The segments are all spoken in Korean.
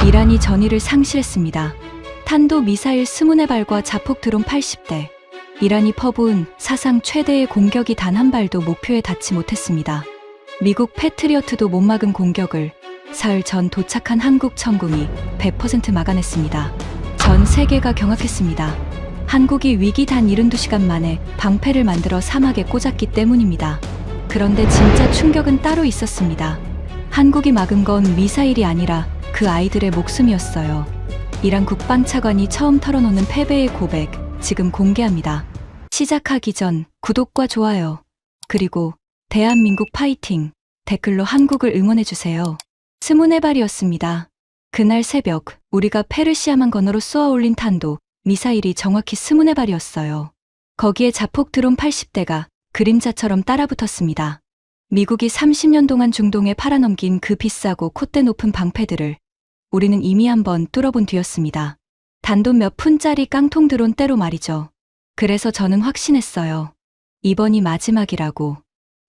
이란이 전의를 상실했습니다. 탄도 미사일 20발과 자폭 드론 80대. 이란이 퍼부은 사상 최대의 공격이 단 한 발도 목표에 닿지 못했습니다. 미국 패트리어트도 못 막은 공격을 사흘 전 도착한 한국 천궁이 100% 막아냈습니다. 전 세계가 경악했습니다. 한국이 위기 단 72시간 만에 방패를 만들어 사막에 꽂았기 때문입니다. 그런데 진짜 충격은 따로 있었습니다. 한국이 막은 건 미사일이 아니라 그 아이들의 목숨이었어요. 이란 국방차관이 처음 털어놓는 패배의 고백, 지금 공개합니다. 시작하기 전 구독과 좋아요, 그리고 대한민국 파이팅 댓글로 한국을 응원해주세요. 24발이었습니다. 그날 새벽 우리가 페르시아만 건너로 쏘아 올린 탄도 미사일이 정확히 24발이었어요. 거기에 자폭 드론 80대가 그림자처럼 따라붙었습니다. 미국이 30년 동안 중동에 팔아넘긴 그 비싸고 콧대 높은 방패들을 우리는 이미 한번 뚫어본 뒤였습니다. 단돈 몇 푼짜리 깡통 드론 때로 말이죠. 그래서 저는 확신했어요. 이번이 마지막이라고.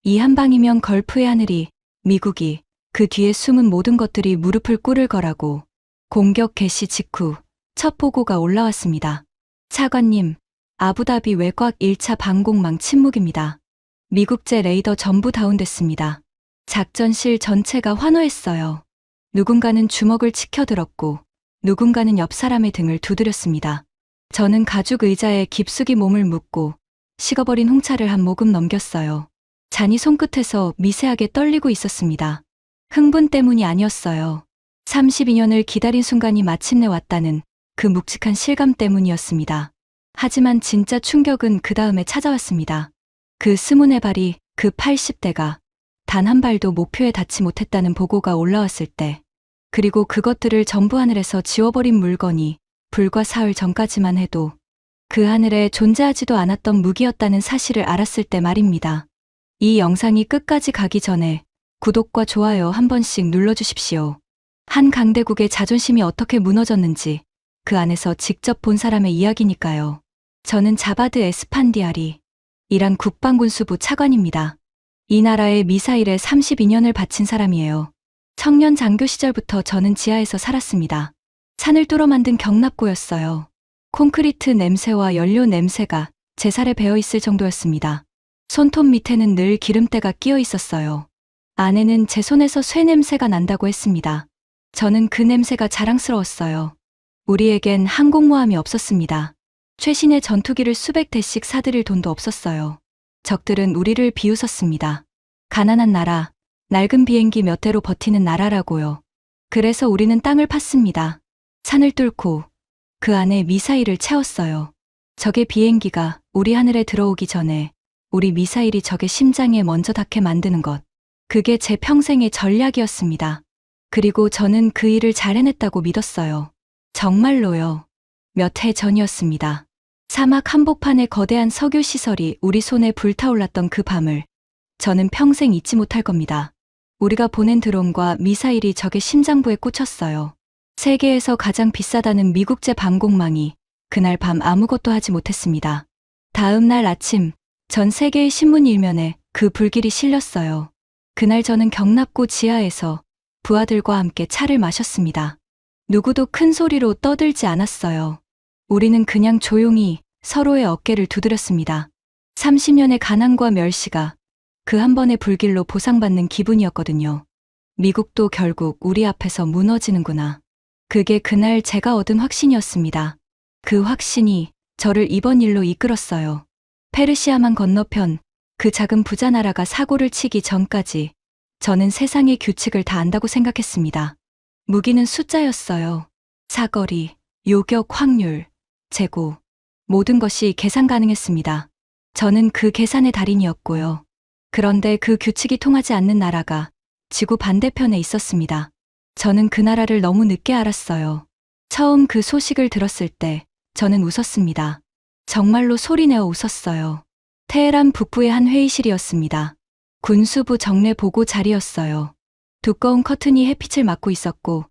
이 한 방이면 걸프의 하늘이, 미국이, 그 뒤에 숨은 모든 것들이 무릎을 꿇을 거라고. 공격 개시 직후 첫 보고가 올라왔습니다. 차관님, 아부다비 외곽 1차 방공망 침묵입니다. 미국제 레이더 전부 다운됐습니다. 작전실 전체가 환호했어요. 누군가는 주먹을 치켜들었고 누군가는 옆 사람의 등을 두드렸습니다. 저는 가죽 의자에 깊숙이 몸을 묻고 식어버린 홍차를 한 모금 넘겼어요. 잔이 손끝에서 미세하게 떨리고 있었습니다. 흥분 때문이 아니었어요. 32년을 기다린 순간이 마침내 왔다는 그 묵직한 실감 때문이었습니다. 하지만 진짜 충격은 그 다음에 찾아왔습니다. 그 24발이, 그 80대가 단 한 발도 목표에 닿지 못했다는 보고가 올라왔을 때, 그리고 그것들을 전부 하늘에서 지워버린 물건이 불과 사흘 전까지만 해도 그 하늘에 존재하지도 않았던 무기였다는 사실을 알았을 때 말입니다. 이 영상이 끝까지 가기 전에 구독과 좋아요 한 번씩 눌러주십시오. 한 강대국의 자존심이 어떻게 무너졌는지 그 안에서 직접 본 사람의 이야기니까요. 저는 자바드 에스판디아리, 이란 국방군수부 차관입니다. 이 나라의 미사일에 32년을 바친 사람이에요. 청년 장교 시절부터 저는 지하에서 살았습니다. 산을 뚫어 만든 경납고였어요. 콘크리트 냄새와 연료 냄새가 제 살에 배어있을 정도였습니다. 손톱 밑에는 늘 기름때가 끼어 있었어요. 아내는 제 손에서 쇠 냄새가 난다고 했습니다. 저는 그 냄새가 자랑스러웠어요. 우리에겐 항공모함이 없었습니다. 최신의 전투기를 수백 대씩 사들일 돈도 없었어요. 적들은 우리를 비웃었습니다. 가난한 나라, 낡은 비행기 몇 대로 버티는 나라라고요. 그래서 우리는 땅을 팠습니다. 산을 뚫고 그 안에 미사일을 채웠어요. 적의 비행기가 우리 하늘에 들어오기 전에 우리 미사일이 적의 심장에 먼저 닿게 만드는 것. 그게 제 평생의 전략이었습니다. 그리고 저는 그 일을 잘 해냈다고 믿었어요. 정말로요. 몇 해 전이었습니다. 사막 한복판의 거대한 석유 시설이 우리 손에 불타올랐던 그 밤을 저는 평생 잊지 못할 겁니다. 우리가 보낸 드론과 미사일이 적의 심장부에 꽂혔어요. 세계에서 가장 비싸다는 미국제 방공망이 그날 밤 아무것도 하지 못했습니다. 다음 날 아침 전 세계의 신문 일면에 그 불길이 실렸어요. 그날 저는 경납고 지하에서 부하들과 함께 차를 마셨습니다. 누구도 큰 소리로 떠들지 않았어요. 우리는 그냥 조용히 서로의 어깨를 두드렸습니다. 30년의 가난과 멸시가 그 한 번의 불길로 보상받는 기분이었거든요. 미국도 결국 우리 앞에서 무너지는구나. 그게 그날 제가 얻은 확신이었습니다. 그 확신이 저를 이번 일로 이끌었어요. 페르시아만 건너편 그 작은 부자 나라가 사고를 치기 전까지 저는 세상의 규칙을 다 안다고 생각했습니다. 무기는 숫자였어요. 사거리, 요격 확률, 재고, 모든 것이 계산 가능했습니다. 저는 그 계산의 달인이었고요. 그런데 그 규칙이 통하지 않는 나라가 지구 반대편에 있었습니다. 저는 그 나라를 너무 늦게 알았어요. 처음 그 소식을 들었을 때 저는 웃었습니다. 정말로 소리내어 웃었어요. 테헤란 북부의 한 회의실이었습니다. 군수부 정례 보고 자리였어요. 두꺼운 커튼이 햇빛을 막고 있었고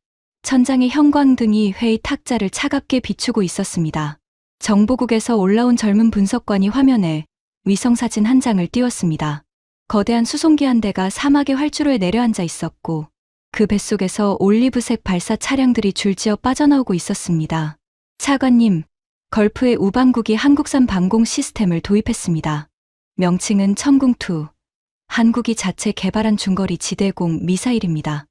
천장의 형광등이 회의 탁자를 차갑게 비추고 있었습니다. 정보국에서 올라온 젊은 분석관이 화면에 위성사진 한 장을 띄웠습니다. 거대한 수송기 한 대가 사막의 활주로에 내려앉아 있었고 그 뱃속에서 올리브색 발사 차량들이 줄지어 빠져나오고 있었습니다. 차관님, 걸프의 우방국이 한국산 방공 시스템을 도입했습니다. 명칭은 천궁2. 한국이 자체 개발한 중거리 지대공 미사일입니다.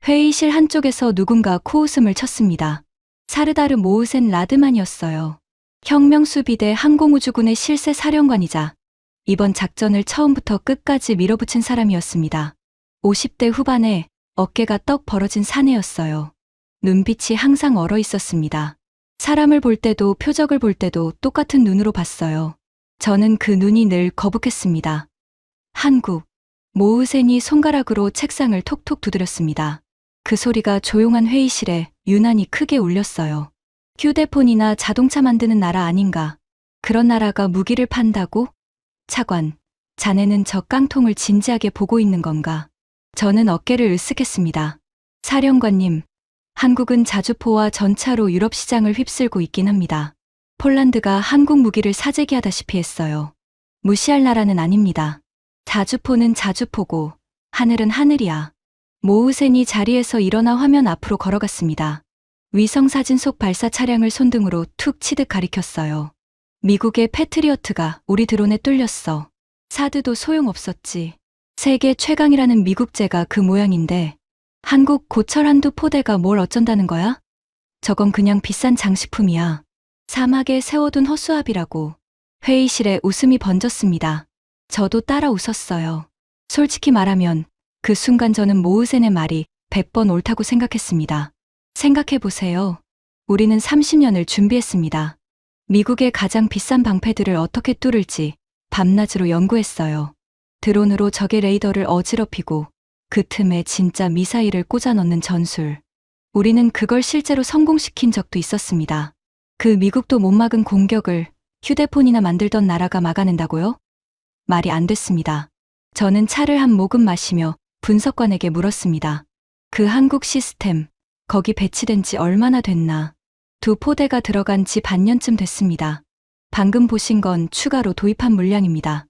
회의실 한쪽에서 누군가 코웃음을 쳤습니다. 사르다르 모으센 라드만이었어요. 혁명수비대 항공우주군의 실세 사령관이자 이번 작전을 처음부터 끝까지 밀어붙인 사람이었습니다. 50대 후반에 어깨가 떡 벌어진 사내였어요. 눈빛이 항상 얼어 있었습니다. 사람을 볼 때도 표적을 볼 때도 똑같은 눈으로 봤어요. 저는 그 눈이 늘 거북했습니다. 한국. 모으센이 손가락으로 책상을 톡톡 두드렸습니다. 그 소리가 조용한 회의실에 유난히 크게 울렸어요. 휴대폰이나 자동차 만드는 나라 아닌가? 그런 나라가 무기를 판다고? 차관, 자네는 저 깡통을 진지하게 보고 있는 건가? 저는 어깨를 으쓱했습니다. 사령관님, 한국은 자주포와 전차로 유럽 시장을 휩쓸고 있긴 합니다. 폴란드가 한국 무기를 사재기하다시피 했어요. 무시할 나라는 아닙니다. 자주포는 자주포고 하늘은 하늘이야. 모우센이 자리에서 일어나 화면 앞으로 걸어갔습니다. 위성사진 속 발사 차량을 손등으로 툭 치듯 가리켰어요. 미국의 패트리어트가 우리 드론에 뚫렸어. 사드도 소용없었지. 세계 최강이라는 미국제가 그 모양인데 한국 고철 한두 포대가 뭘 어쩐다는 거야? 저건 그냥 비싼 장식품이야. 사막에 세워둔 허수아비라고. 회의실에 웃음이 번졌습니다. 저도 따라 웃었어요. 솔직히 말하면 그 순간 저는 모으센의 말이 100번 옳다고 생각했습니다. 생각해보세요. 우리는 30년을 준비했습니다. 미국의 가장 비싼 방패들을 어떻게 뚫을지 밤낮으로 연구했어요. 드론으로 적의 레이더를 어지럽히고 그 틈에 진짜 미사일을 꽂아 넣는 전술. 우리는 그걸 실제로 성공시킨 적도 있었습니다. 그 미국도 못 막은 공격을 휴대폰이나 만들던 나라가 막아낸다고요? 말이 안 됐습니다. 저는 차를 한 모금 마시며 분석관에게 물었습니다. 그 한국 시스템, 거기 배치된 지 얼마나 됐나? 2포대가 들어간 지 반년쯤 됐습니다. 방금 보신 건 추가로 도입한 물량입니다.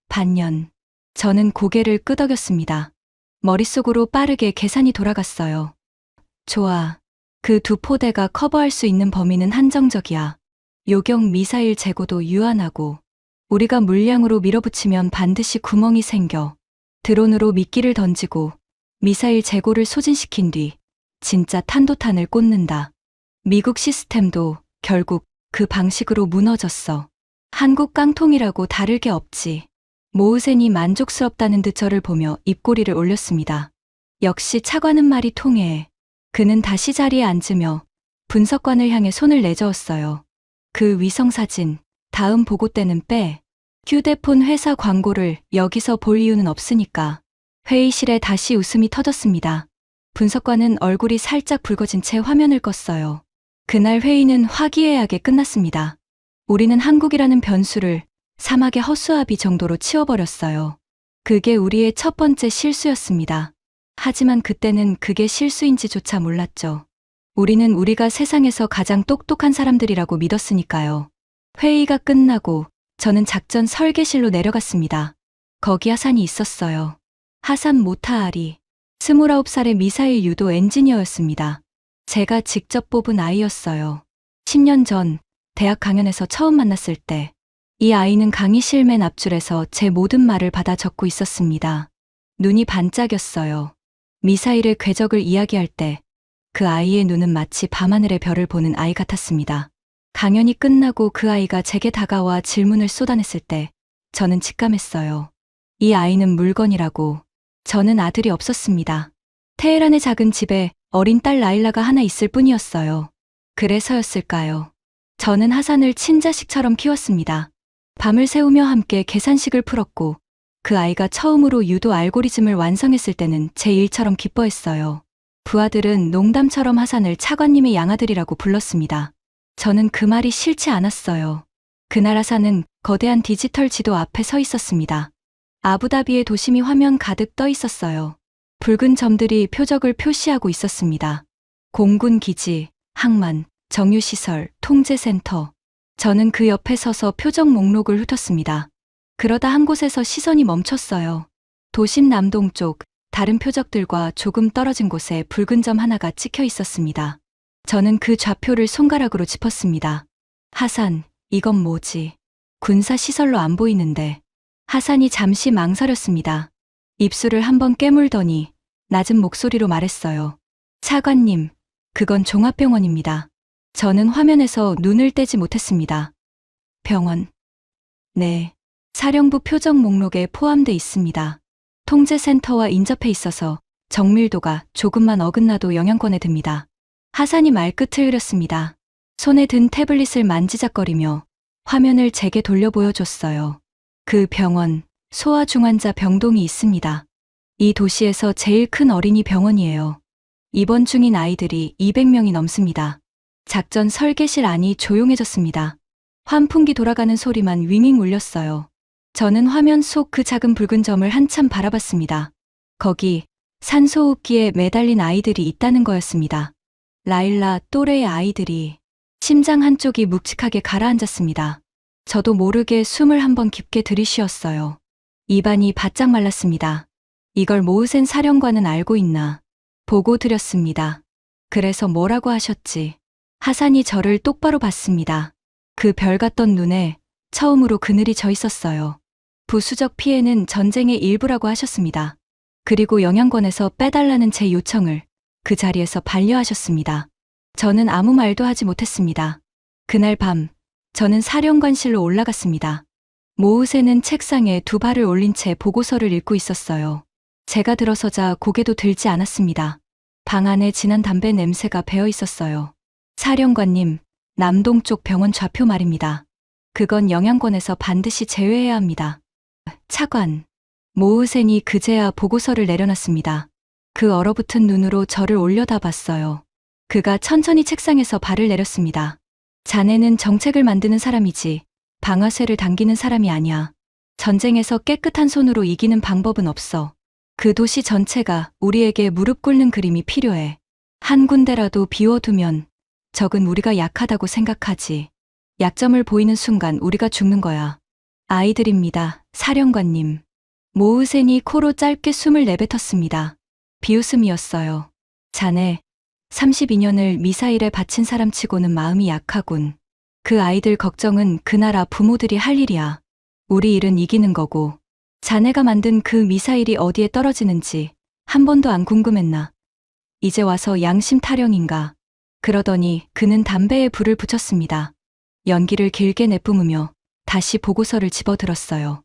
반년. 저는 고개를 끄덕였습니다. 머릿속으로 빠르게 계산이 돌아갔어요. 좋아. 그 2포대가 커버할 수 있는 범위는 한정적이야. 요격 미사일 재고도 유한하고 우리가 물량으로 밀어붙이면 반드시 구멍이 생겨. 드론으로 미끼를 던지고 미사일 재고를 소진시킨 뒤 진짜 탄도탄을 꽂는다. 미국 시스템도 결국 그 방식으로 무너졌어. 한국 깡통이라고 다를 게 없지. 모으센이 만족스럽다는 듯 저를 보며 입꼬리를 올렸습니다. 역시 차관은 말이 통해. 그는 다시 자리에 앉으며 분석관을 향해 손을 내저었어요. 그 위성사진, 다음 보고 때는 빼. 휴대폰 회사 광고를 여기서 볼 이유는 없으니까. 회의실에 다시 웃음이 터졌습니다. 분석관은 얼굴이 살짝 붉어진 채 화면을 껐어요. 그날 회의는 화기애애하게 끝났습니다. 우리는 한국이라는 변수를 사막의 허수아비 정도로 치워버렸어요. 그게 우리의 첫 번째 실수였습니다. 하지만 그때는 그게 실수인지조차 몰랐죠. 우리는 우리가 세상에서 가장 똑똑한 사람들이라고 믿었으니까요. 회의가 끝나고 저는 작전 설계실로 내려갔습니다. 거기 하산이 있었어요. 하산 모타하리. 29살의 미사일 유도 엔지니어였습니다. 제가 직접 뽑은 아이였어요. 10년 전 대학 강연에서 처음 만났을 때 이 아이는 강의실 맨 앞줄에서 제 모든 말을 받아 적고 있었습니다. 눈이 반짝였어요. 미사일의 궤적을 이야기할 때 그 아이의 눈은 마치 밤하늘의 별을 보는 아이 같았습니다. 강연이 끝나고 그 아이가 제게 다가와 질문을 쏟아냈을 때 저는 직감했어요. 이 아이는 물건이라고. 저는 아들이 없었습니다. 테헤란의 작은 집에 어린 딸 라일라가 하나 있을 뿐이었어요. 그래서였을까요? 저는 하산을 친자식처럼 키웠습니다. 밤을 새우며 함께 계산식을 풀었고 그 아이가 처음으로 유도 알고리즘을 완성했을 때는 제 일처럼 기뻐했어요. 부하들은 농담처럼 하산을 차관님의 양아들이라고 불렀습니다. 저는 그 말이 싫지 않았어요. 그날 하산은 거대한 디지털 지도 앞에 서 있었습니다. 아부다비의 도심이 화면 가득 떠 있었어요. 붉은 점들이 표적을 표시하고 있었습니다. 공군 기지, 항만, 정유시설, 통제센터. 저는 그 옆에 서서 표적 목록을 훑었습니다. 그러다 한 곳에서 시선이 멈췄어요. 도심 남동쪽, 다른 표적들과 조금 떨어진 곳에 붉은 점 하나가 찍혀 있었습니다. 저는 그 좌표를 손가락으로 짚었습니다. 하산, 이건 뭐지? 군사 시설로 안 보이는데. 하산이 잠시 망설였습니다. 입술을 한번 깨물더니 낮은 목소리로 말했어요. 차관님, 그건 종합병원입니다. 저는 화면에서 눈을 떼지 못했습니다. 병원. 네. 사령부 표적 목록에 포함돼 있습니다. 통제센터와 인접해 있어서 정밀도가 조금만 어긋나도 영향권에 듭니다. 하산이 말끝을 흐렸습니다. 손에 든 태블릿을 만지작거리며 화면을 제게 돌려 보여줬어요. 그 병원, 소아중환자 병동이 있습니다. 이 도시에서 제일 큰 어린이 병원이에요. 입원 중인 아이들이 200명이 넘습니다. 작전 설계실 안이 조용해졌습니다. 환풍기 돌아가는 소리만 윙윙 울렸어요. 저는 화면 속 그 작은 붉은 점을 한참 바라봤습니다. 거기 산소호흡기에 매달린 아이들이 있다는 거였습니다. 라일라 또래의 아이들이. 심장 한쪽이 묵직하게 가라앉았습니다. 저도 모르게 숨을 한번 깊게 들이쉬었어요. 입안이 바짝 말랐습니다. 이걸 모으센 사령관은 알고 있나? 보고 드렸습니다. 그래서 뭐라고 하셨지? 하산이 저를 똑바로 봤습니다. 그 별 같던 눈에 처음으로 그늘이 져 있었어요. 부수적 피해는 전쟁의 일부라고 하셨습니다. 그리고 영향권에서 빼달라는 제 요청을 그 자리에서 반려하셨습니다. 저는 아무 말도 하지 못했습니다. 그날 밤, 저는 사령관실로 올라갔습니다. 모우새는 책상에 두 발을 올린 채 보고서를 읽고 있었어요. 제가 들어서자 고개도 들지 않았습니다. 방 안에 진한 담배 냄새가 배어 있었어요. 사령관님, 남동쪽 병원 좌표 말입니다. 그건 영향권에서 반드시 제외해야 합니다. 차관. 모우센이 그제야 보고서를 내려놨습니다. 그 얼어붙은 눈으로 저를 올려다봤어요. 그가 천천히 책상에서 발을 내렸습니다. 자네는 정책을 만드는 사람이지 방아쇠를 당기는 사람이 아니야. 전쟁에서 깨끗한 손으로 이기는 방법은 없어. 그 도시 전체가 우리에게 무릎 꿇는 그림이 필요해. 한 군데라도 비워두면 적은 우리가 약하다고 생각하지. 약점을 보이는 순간 우리가 죽는 거야. 아이들입니다, 사령관님. 모우센이 코로 짧게 숨을 내뱉었습니다. 비웃음이었어요. 자네, 32년을 미사일에 바친 사람치고는 마음이 약하군. 그 아이들 걱정은 그 나라 부모들이 할 일이야. 우리 일은 이기는 거고. 자네가 만든 그 미사일이 어디에 떨어지는지 한 번도 안 궁금했나. 이제 와서 양심 타령인가. 그러더니 그는 담배에 불을 붙였습니다. 연기를 길게 내뿜으며 다시 보고서를 집어들었어요.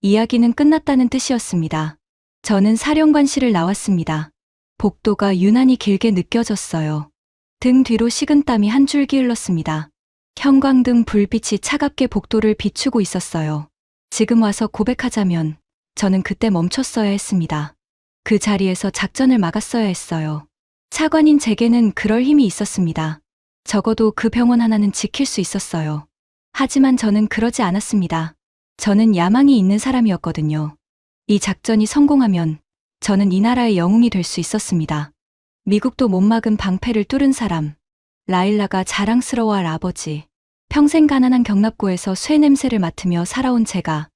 이야기는 끝났다는 뜻이었습니다. 저는 사령관실을 나왔습니다. 복도가 유난히 길게 느껴졌어요. 등 뒤로 식은땀이 한 줄기 흘렀습니다. 형광등 불빛이 차갑게 복도를 비추고 있었어요. 지금 와서 고백하자면 저는 그때 멈췄어야 했습니다. 그 자리에서 작전을 막았어야 했어요. 차관인 제게는 그럴 힘이 있었습니다. 적어도 그 병원 하나는 지킬 수 있었어요. 하지만 저는 그러지 않았습니다. 저는 야망이 있는 사람이었거든요. 이 작전이 성공하면 저는 이 나라의 영웅이 될 수 있었습니다. 미국도 못 막은 방패를 뚫은 사람. 라일라가 자랑스러워할 아버지. 평생 가난한 경납고에서 쇠 냄새를 맡으며 살아온 제가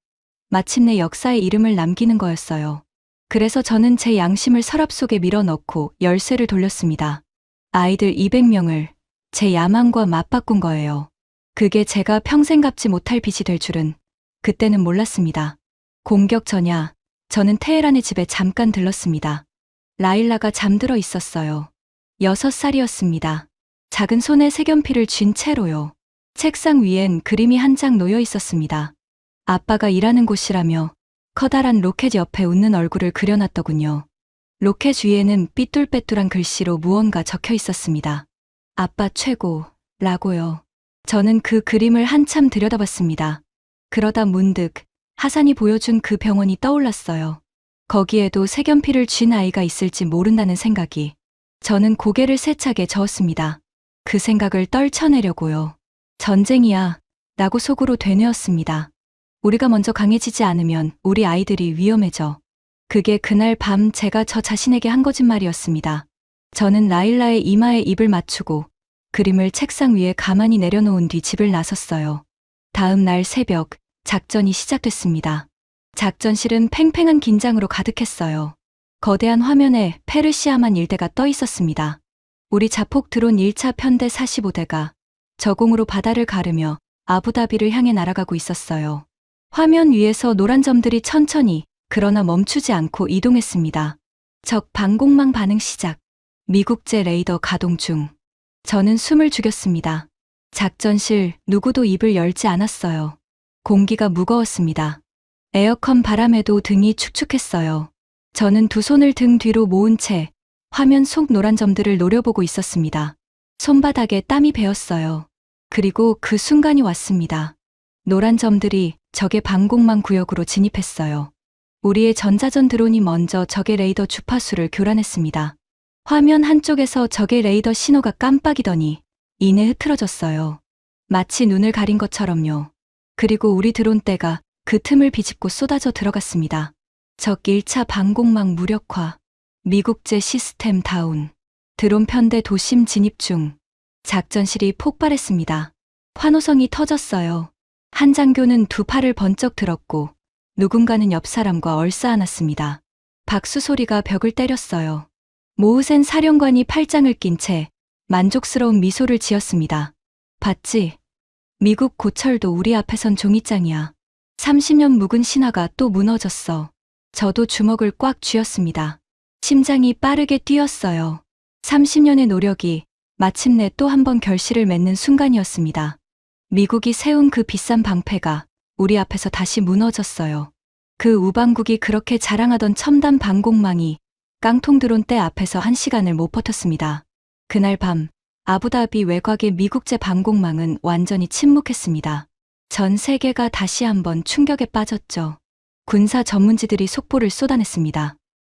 마침내 역사에 이름을 남기는 거였어요. 그래서 저는 제 양심을 서랍 속에 밀어넣고 열쇠를 돌렸습니다. 아이들 200명을 제 야망과 맞바꾼 거예요. 그게 제가 평생 갚지 못할 빚이 될 줄은 그때는 몰랐습니다. 공격 전야 저는 테헤란의 집에 잠깐 들렀습니다. 라일라가 잠들어 있었어요. 6살이었습니다. 작은 손에 색연필을 쥔 채로요. 책상 위엔 그림이 한 장 놓여 있었습니다. 아빠가 일하는 곳이라며 커다란 로켓 옆에 웃는 얼굴을 그려놨더군요. 로켓 위에는 삐뚤빼뚤한 글씨로 무언가 적혀 있었습니다. 아빠 최고, 라고요. 저는 그 그림을 한참 들여다봤습니다. 그러다 문득 하산이 보여준 그 병원이 떠올랐어요. 거기에도 색연필을 쥔 아이가 있을지 모른다는 생각이. 저는 고개를 세차게 저었습니다. 그 생각을 떨쳐내려고요. 전쟁이야, 라고 속으로 되뇌었습니다. 우리가 먼저 강해지지 않으면 우리 아이들이 위험해져. 그게 그날 밤 제가 저 자신에게 한 거짓말이었습니다. 저는 라일라의 이마에 입을 맞추고 그림을 책상 위에 가만히 내려놓은 뒤 집을 나섰어요. 다음 날 새벽, 작전이 시작됐습니다. 작전실은 팽팽한 긴장으로 가득했어요. 거대한 화면에 페르시아만 일대가 떠 있었습니다. 우리 자폭 드론 1차 편대 45대가 저공으로 바다를 가르며 아부다비를 향해 날아가고 있었어요. 화면 위에서 노란 점들이 천천히 그러나 멈추지 않고 이동했습니다. 적 방공망 반응 시작. 미국제 레이더 가동 중. 저는 숨을 죽였습니다. 작전실 누구도 입을 열지 않았어요. 공기가 무거웠습니다. 에어컨 바람에도 등이 축축했어요. 저는 두 손을 등 뒤로 모은 채 화면 속 노란 점들을 노려보고 있었습니다. 손바닥에 땀이 배었어요. 그리고 그 순간이 왔습니다. 노란 점들이 적의 방공망 구역으로 진입했어요. 우리의 전자전 드론이 먼저 적의 레이더 주파수를 교란했습니다. 화면 한쪽에서 적의 레이더 신호가 깜빡이더니 이내 흐트러졌어요. 마치 눈을 가린 것처럼요. 그리고 우리 드론대가 그 틈을 비집고 쏟아져 들어갔습니다. 적 1차 방공망 무력화, 미국제 시스템 다운, 드론 편대 도심 진입 중. 작전실이 폭발했습니다. 환호성이 터졌어요. 한 장교는 두 팔을 번쩍 들었고 누군가는 옆 사람과 얼싸안았습니다. 박수 소리가 벽을 때렸어요. 모으센 사령관이 팔짱을 낀 채 만족스러운 미소를 지었습니다. 봤지? 미국 고철도 우리 앞에선 종이장이야. 30년 묵은 신화가 또 무너졌어. 저도 주먹을 꽉 쥐었습니다. 심장이 빠르게 뛰었어요. 30년의 노력이 마침내 또 한 번 결실을 맺는 순간이었습니다. 미국이 세운 그 비싼 방패가 우리 앞에서 다시 무너졌어요. 그 우방국이 그렇게 자랑하던 첨단 방공망이 깡통 드론대 앞에서 1시간을 못 버텼습니다. 그날 밤 아부다비 외곽의 미국제 방공망은 완전히 침묵했습니다. 전 세계가 다시 한번 충격에 빠졌죠. 군사 전문지들이 속보를 쏟아냈습니다.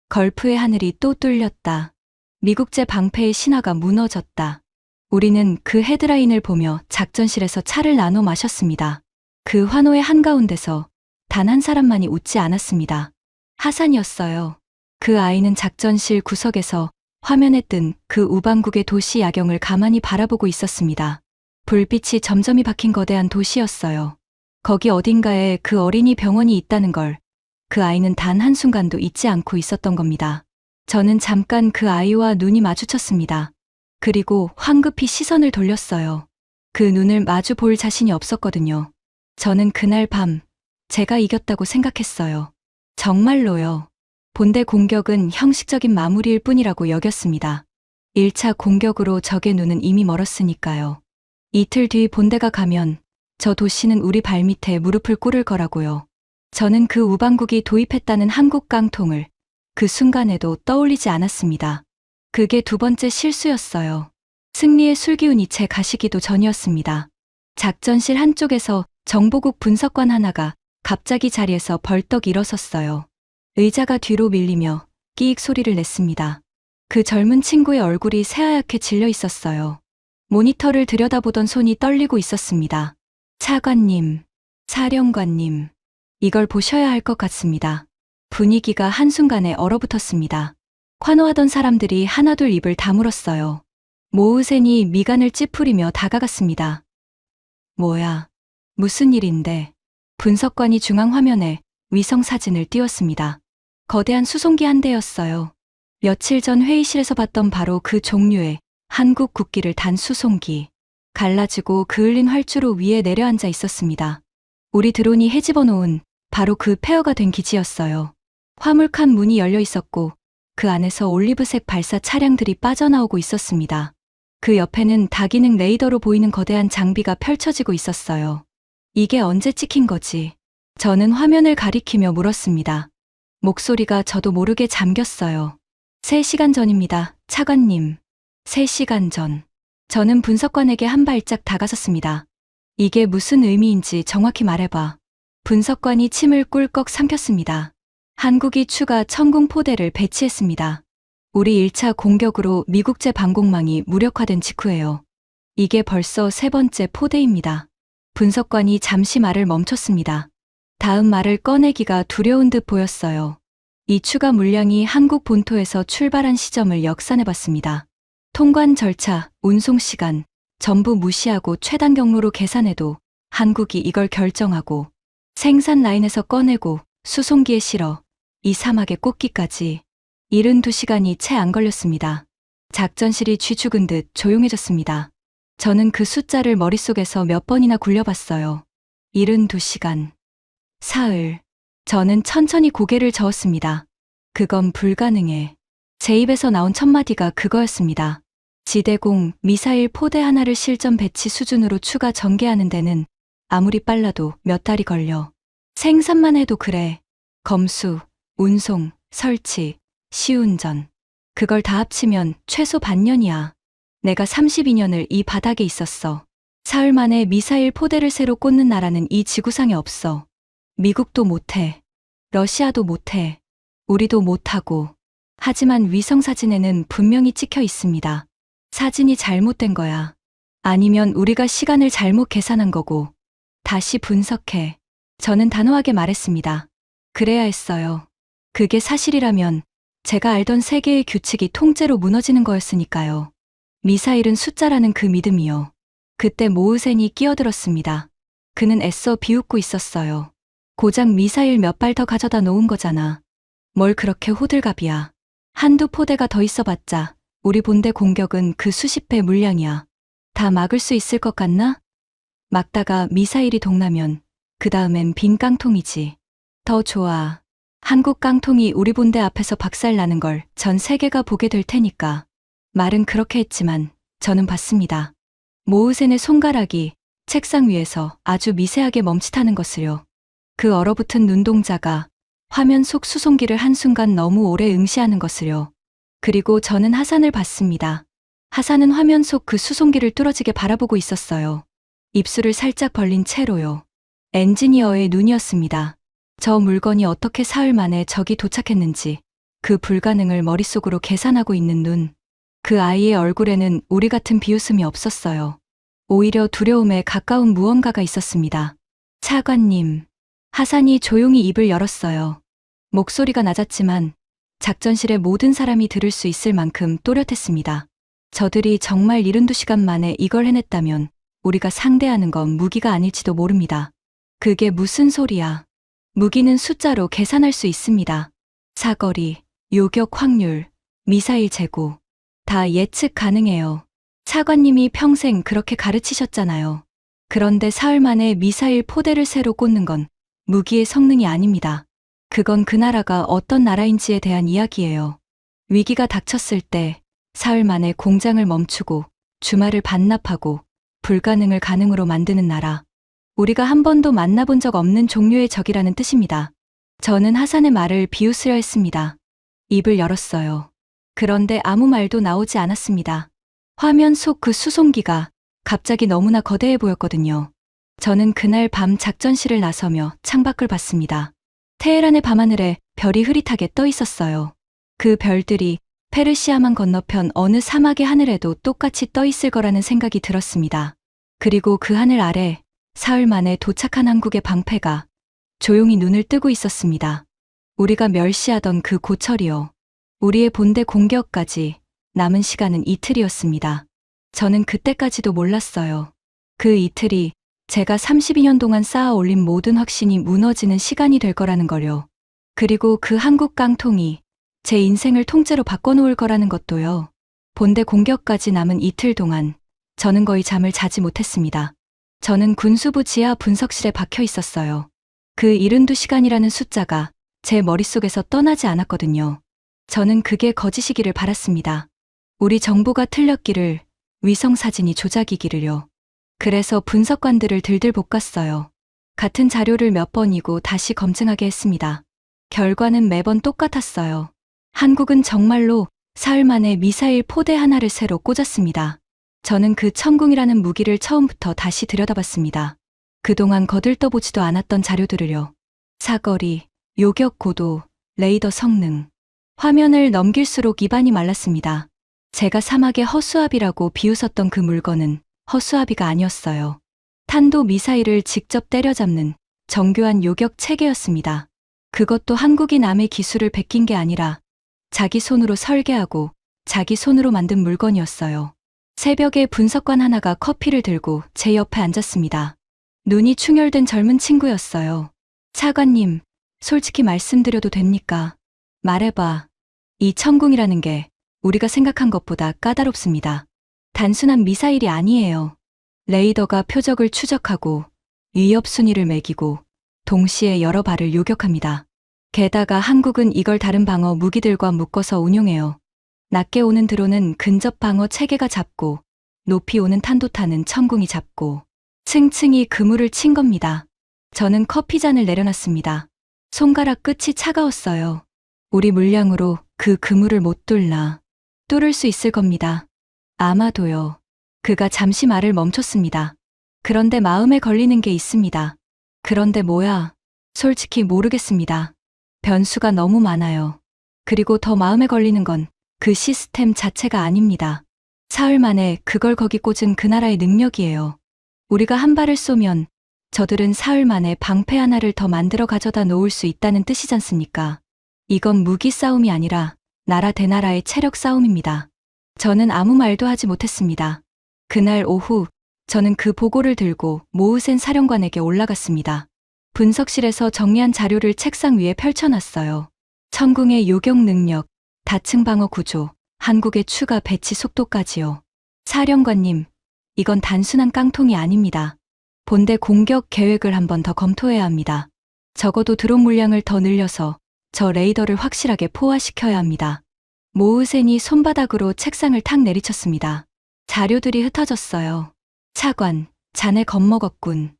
걸프의 하늘이 또 뚫렸다. 미국제 방패의 신화가 무너졌다. 우리는 그 헤드라인을 보며 작전실에서 차를 나눠 마셨습니다. 그 환호의 한가운데서 단 한 사람만이 웃지 않았습니다. 하산이었어요. 그 아이는 작전실 구석에서 화면에 뜬 그 우방국의 도시 야경을 가만히 바라보고 있었습니다. 불빛이 점점이 박힌 거대한 도시였어요. 거기 어딘가에 그 어린이 병원이 있다는 걸 그 아이는 단 한순간도 잊지 않고 있었던 겁니다. 저는 잠깐 그 아이와 눈이 마주쳤습니다. 그리고 황급히 시선을 돌렸어요. 그 눈을 마주 볼 자신이 없었거든요. 저는 그날 밤 제가 이겼다고 생각했어요. 정말로요. 본대 공격은 형식적인 마무리일 뿐이라고 여겼습니다. 1차 공격으로 적의 눈은 이미 멀었으니까요. 이틀 뒤 본대가 가면 저 도시는 우리 발밑에 무릎을 꿇을 거라고요. 저는 그 우방국이 도입했다는 한국 깡통을 그 순간에도 떠올리지 않았습니다. 그게 두 번째 실수였어요. 승리의 술기운이 제 가시기도 전이었습니다. 작전실 한쪽에서 정보국 분석관 하나가 갑자기 자리에서 벌떡 일어섰어요. 의자가 뒤로 밀리며 끼익 소리를 냈습니다. 그 젊은 친구의 얼굴이 새하얗게 질려 있었어요. 모니터를 들여다보던 손이 떨리고 있었습니다. 차관님, 사령관님, 이걸 보셔야 할 것 같습니다. 분위기가 한순간에 얼어붙었습니다. 환호하던 사람들이 하나둘 입을 다물었어요. 모으센이 미간을 찌푸리며 다가갔습니다. 뭐야? 무슨 일인데? 분석관이 중앙화면에 위성 사진을 띄웠습니다. 거대한 수송기 한 대였어요. 며칠 전 회의실에서 봤던 바로 그 종류의 한국 국기를 단 수송기. 갈라지고 그을린 활주로 위에 내려앉아 있었습니다. 우리 드론이 헤집어 놓은 바로 그 폐허가 된 기지였어요. 화물칸 문이 열려 있었고 그 안에서 올리브색 발사 차량들이 빠져나오고 있었습니다. 그 옆에는 다기능 레이더로 보이는 거대한 장비가 펼쳐지고 있었어요. 이게 언제 찍힌 거지? 저는 화면을 가리키며 물었습니다. 목소리가 저도 모르게 잠겼어요. 3시간 전입니다, 차관님. 3시간 전. 저는 분석관에게 한 발짝 다가섰습니다. 이게 무슨 의미인지 정확히 말해봐. 분석관이 침을 꿀꺽 삼켰습니다. 한국이 추가 천궁포대를 배치했습니다. 우리 1차 공격으로 미국제 방공망이 무력화된 직후예요. 이게 벌써 3번째 포대입니다. 분석관이 잠시 말을 멈췄습니다. 다음 말을 꺼내기가 두려운 듯 보였어요. 이 추가 물량이 한국 본토에서 출발한 시점을 역산해봤습니다. 통관 절차, 운송 시간, 전부 무시하고 최단 경로로 계산해도 한국이 이걸 결정하고 생산 라인에서 꺼내고 수송기에 실어 이 사막에 꽂기까지 72시간이 채 안 걸렸습니다. 작전실이 쥐 죽은 듯 조용해졌습니다. 저는 그 숫자를 머릿속에서 몇 번이나 굴려봤어요. 72시간. 사흘. 저는 천천히 고개를 저었습니다. 그건 불가능해. 제 입에서 나온 첫 마디가 그거였습니다. 지대공 미사일 포대 하나를 실전 배치 수준으로 추가 전개하는 데는 아무리 빨라도 몇 달이 걸려. 생산만 해도 그래. 검수, 운송, 설치, 시운전. 그걸 다 합치면 최소 반년이야. 내가 32년을 이 바닥에 있었어. 사흘 만에 미사일 포대를 새로 꽂는 나라는 이 지구상에 없어. 미국도 못해. 러시아도 못해. 우리도 못하고. 하지만 위성사진에는 분명히 찍혀 있습니다. 사진이 잘못된 거야. 아니면 우리가 시간을 잘못 계산한 거고. 다시 분석해. 저는 단호하게 말했습니다. 그래야 했어요. 그게 사실이라면 제가 알던 세계의 규칙이 통째로 무너지는 거였으니까요. 미사일은 숫자라는 그 믿음이요. 그때 모으센이 끼어들었습니다. 그는 애써 비웃고 있었어요. 고작 미사일 몇 발 더 가져다 놓은 거잖아. 뭘 그렇게 호들갑이야. 한두 포대가 더 있어봤자 우리 본대 공격은 그 수십 배 물량이야. 다 막을 수 있을 것 같나? 막다가 미사일이 동나면 그 다음엔 빈 깡통이지. 더 좋아. 한국 깡통이 우리 본대 앞에서 박살나는 걸 전 세계가 보게 될 테니까. 말은 그렇게 했지만 저는 봤습니다. 모으센의 손가락이 책상 위에서 아주 미세하게 멈칫하는 것을요. 그 얼어붙은 눈동자가 화면 속 수송기를 한순간 너무 오래 응시하는 것을요. 그리고 저는 하산을 봤습니다. 하산은 화면 속 그 수송기를 뚫어지게 바라보고 있었어요. 입술을 살짝 벌린 채로요. 엔지니어의 눈이었습니다. 저 물건이 어떻게 사흘 만에 저기 도착했는지 그 불가능을 머릿속으로 계산하고 있는 눈. 그 아이의 얼굴에는 우리 같은 비웃음이 없었어요. 오히려 두려움에 가까운 무언가가 있었습니다. 차관님. 하산이 조용히 입을 열었어요. 목소리가 낮았지만 작전실의 모든 사람이 들을 수 있을 만큼 또렷했습니다. 저들이 정말 72시간 만에 이걸 해냈다면 우리가 상대하는 건 무기가 아닐지도 모릅니다. 그게 무슨 소리야. 무기는 숫자로 계산할 수 있습니다. 사거리, 요격 확률, 미사일 재고. 다 예측 가능해요. 차관님이 평생 그렇게 가르치셨잖아요. 그런데 사흘 만에 미사일 포대를 새로 꽂는 건 무기의 성능이 아닙니다. 그건 그 나라가 어떤 나라인지에 대한 이야기예요. 위기가 닥쳤을 때 사흘 만에 공장을 멈추고 주말을 반납하고 불가능을 가능으로 만드는 나라. 우리가 한 번도 만나본 적 없는 종류의 적이라는 뜻입니다. 저는 하산의 말을 비웃으려 했습니다. 입을 열었어요. 그런데 아무 말도 나오지 않았습니다. 화면 속 그 수송기가 갑자기 너무나 거대해 보였거든요. 저는 그날 밤 작전실을 나서며 창밖을 봤습니다. 테헤란의 밤하늘에 별이 흐릿하게 떠 있었어요. 그 별들이 페르시아만 건너편 어느 사막의 하늘에도 똑같이 떠 있을 거라는 생각이 들었습니다. 그리고 그 하늘 아래 사흘 만에 도착한 한국의 방패가 조용히 눈을 뜨고 있었습니다. 우리가 멸시하던 그 고철이요. 우리의 본대 공격까지 남은 시간은 이틀이었습니다. 저는 그때까지도 몰랐어요. 그 이틀이 제가 32년 동안 쌓아 올린 모든 확신이 무너지는 시간이 될 거라는 걸요. 그리고 그 한국 깡통이 제 인생을 통째로 바꿔놓을 거라는 것도요. 본대 공격까지 남은 이틀 동안 저는 거의 잠을 자지 못했습니다. 저는 군수부 지하 분석실에 박혀 있었어요. 그 72시간이라는 숫자가 제 머릿속에서 떠나지 않았거든요. 저는 그게 거짓이기를 바랐습니다. 우리 정보가 틀렸기를, 위성사진이 조작이기를요. 그래서 분석관들을 들들 볶았어요. 같은 자료를 몇 번이고 다시 검증하게 했습니다. 결과는 매번 똑같았어요. 한국은 정말로 사흘 만에 미사일 포대 하나를 새로 꽂았습니다. 저는 그 천궁이라는 무기를 처음부터 다시 들여다봤습니다. 그동안 거들떠보지도 않았던 자료들을요. 사거리, 요격 고도, 레이더 성능. 화면을 넘길수록 입안이 말랐습니다. 제가 사막의 허수아비라고 비웃었던 그 물건은 허수아비가 아니었어요. 탄도 미사일을 직접 때려잡는 정교한 요격 체계였습니다. 그것도 한국이 남의 기술을 베낀 게 아니라 자기 손으로 설계하고 자기 손으로 만든 물건이었어요. 새벽에 분석관 하나가 커피를 들고 제 옆에 앉았습니다. 눈이 충혈된 젊은 친구였어요. 차관님, 솔직히 말씀드려도 됩니까? 말해봐. 이 천궁이라는 게 우리가 생각한 것보다 까다롭습니다. 단순한 미사일이 아니에요. 레이더가 표적을 추적하고 위협 순위를 매기고 동시에 여러 발을 요격합니다. 게다가 한국은 이걸 다른 방어 무기들과 묶어서 운용해요. 낮게 오는 드론은 근접 방어 체계가 잡고 높이 오는 탄도탄은 천궁이 잡고 층층이 그물을 친 겁니다. 저는 커피잔을 내려놨습니다. 손가락 끝이 차가웠어요. 우리 물량으로 그 그물을 못 뚫을 수 있을 겁니다. 아마도요. 그가 잠시 말을 멈췄습니다. 그런데 마음에 걸리는 게 있습니다. 그런데 뭐야? 솔직히 모르겠습니다. 변수가 너무 많아요. 그리고 더 마음에 걸리는 건 그 시스템 자체가 아닙니다. 사흘 만에 그걸 거기 꽂은 그 나라의 능력이에요. 우리가 한 발을 쏘면 저들은 사흘 만에 방패 하나를 더 만들어 가져다 놓을 수 있다는 뜻이잖습니까? 이건 무기 싸움이 아니라 나라 대 나라의 체력 싸움입니다. 저는 아무 말도 하지 못했습니다. 그날 오후 저는 그 보고를 들고 모으센 사령관에게 올라갔습니다. 분석실에서 정리한 자료를 책상 위에 펼쳐놨어요. 천궁의 요격 능력, 다층 방어 구조, 한국의 추가 배치 속도까지요. 사령관님, 이건 단순한 깡통이 아닙니다. 본대 공격 계획을 한 번 더 검토해야 합니다. 적어도 드론 물량을 더 늘려서 저 레이더를 확실하게 포화시켜야 합니다. 모으센이 손바닥으로 책상을 탁 내리쳤습니다. 자료들이 흩어졌어요. 차관, 자네 겁먹었군.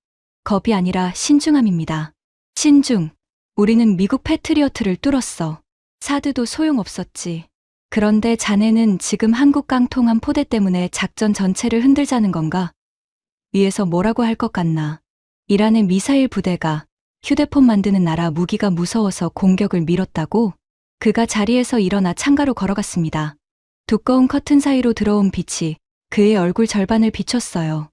겁이 아니라 신중함입니다. 신중. 우리는 미국 패트리어트를 뚫었어. 사드도 소용없었지. 그런데 자네는 지금 한국 깡통 한 포대 때문에 작전 전체를 흔들자는 건가? 위에서 뭐라고 할 것 같나? 이란의 미사일 부대가 휴대폰 만드는 나라 무기가 무서워서 공격을 미뤘다고? 그가 자리에서 일어나 창가로 걸어갔습니다. 두꺼운 커튼 사이로 들어온 빛이 그의 얼굴 절반을 비췄어요.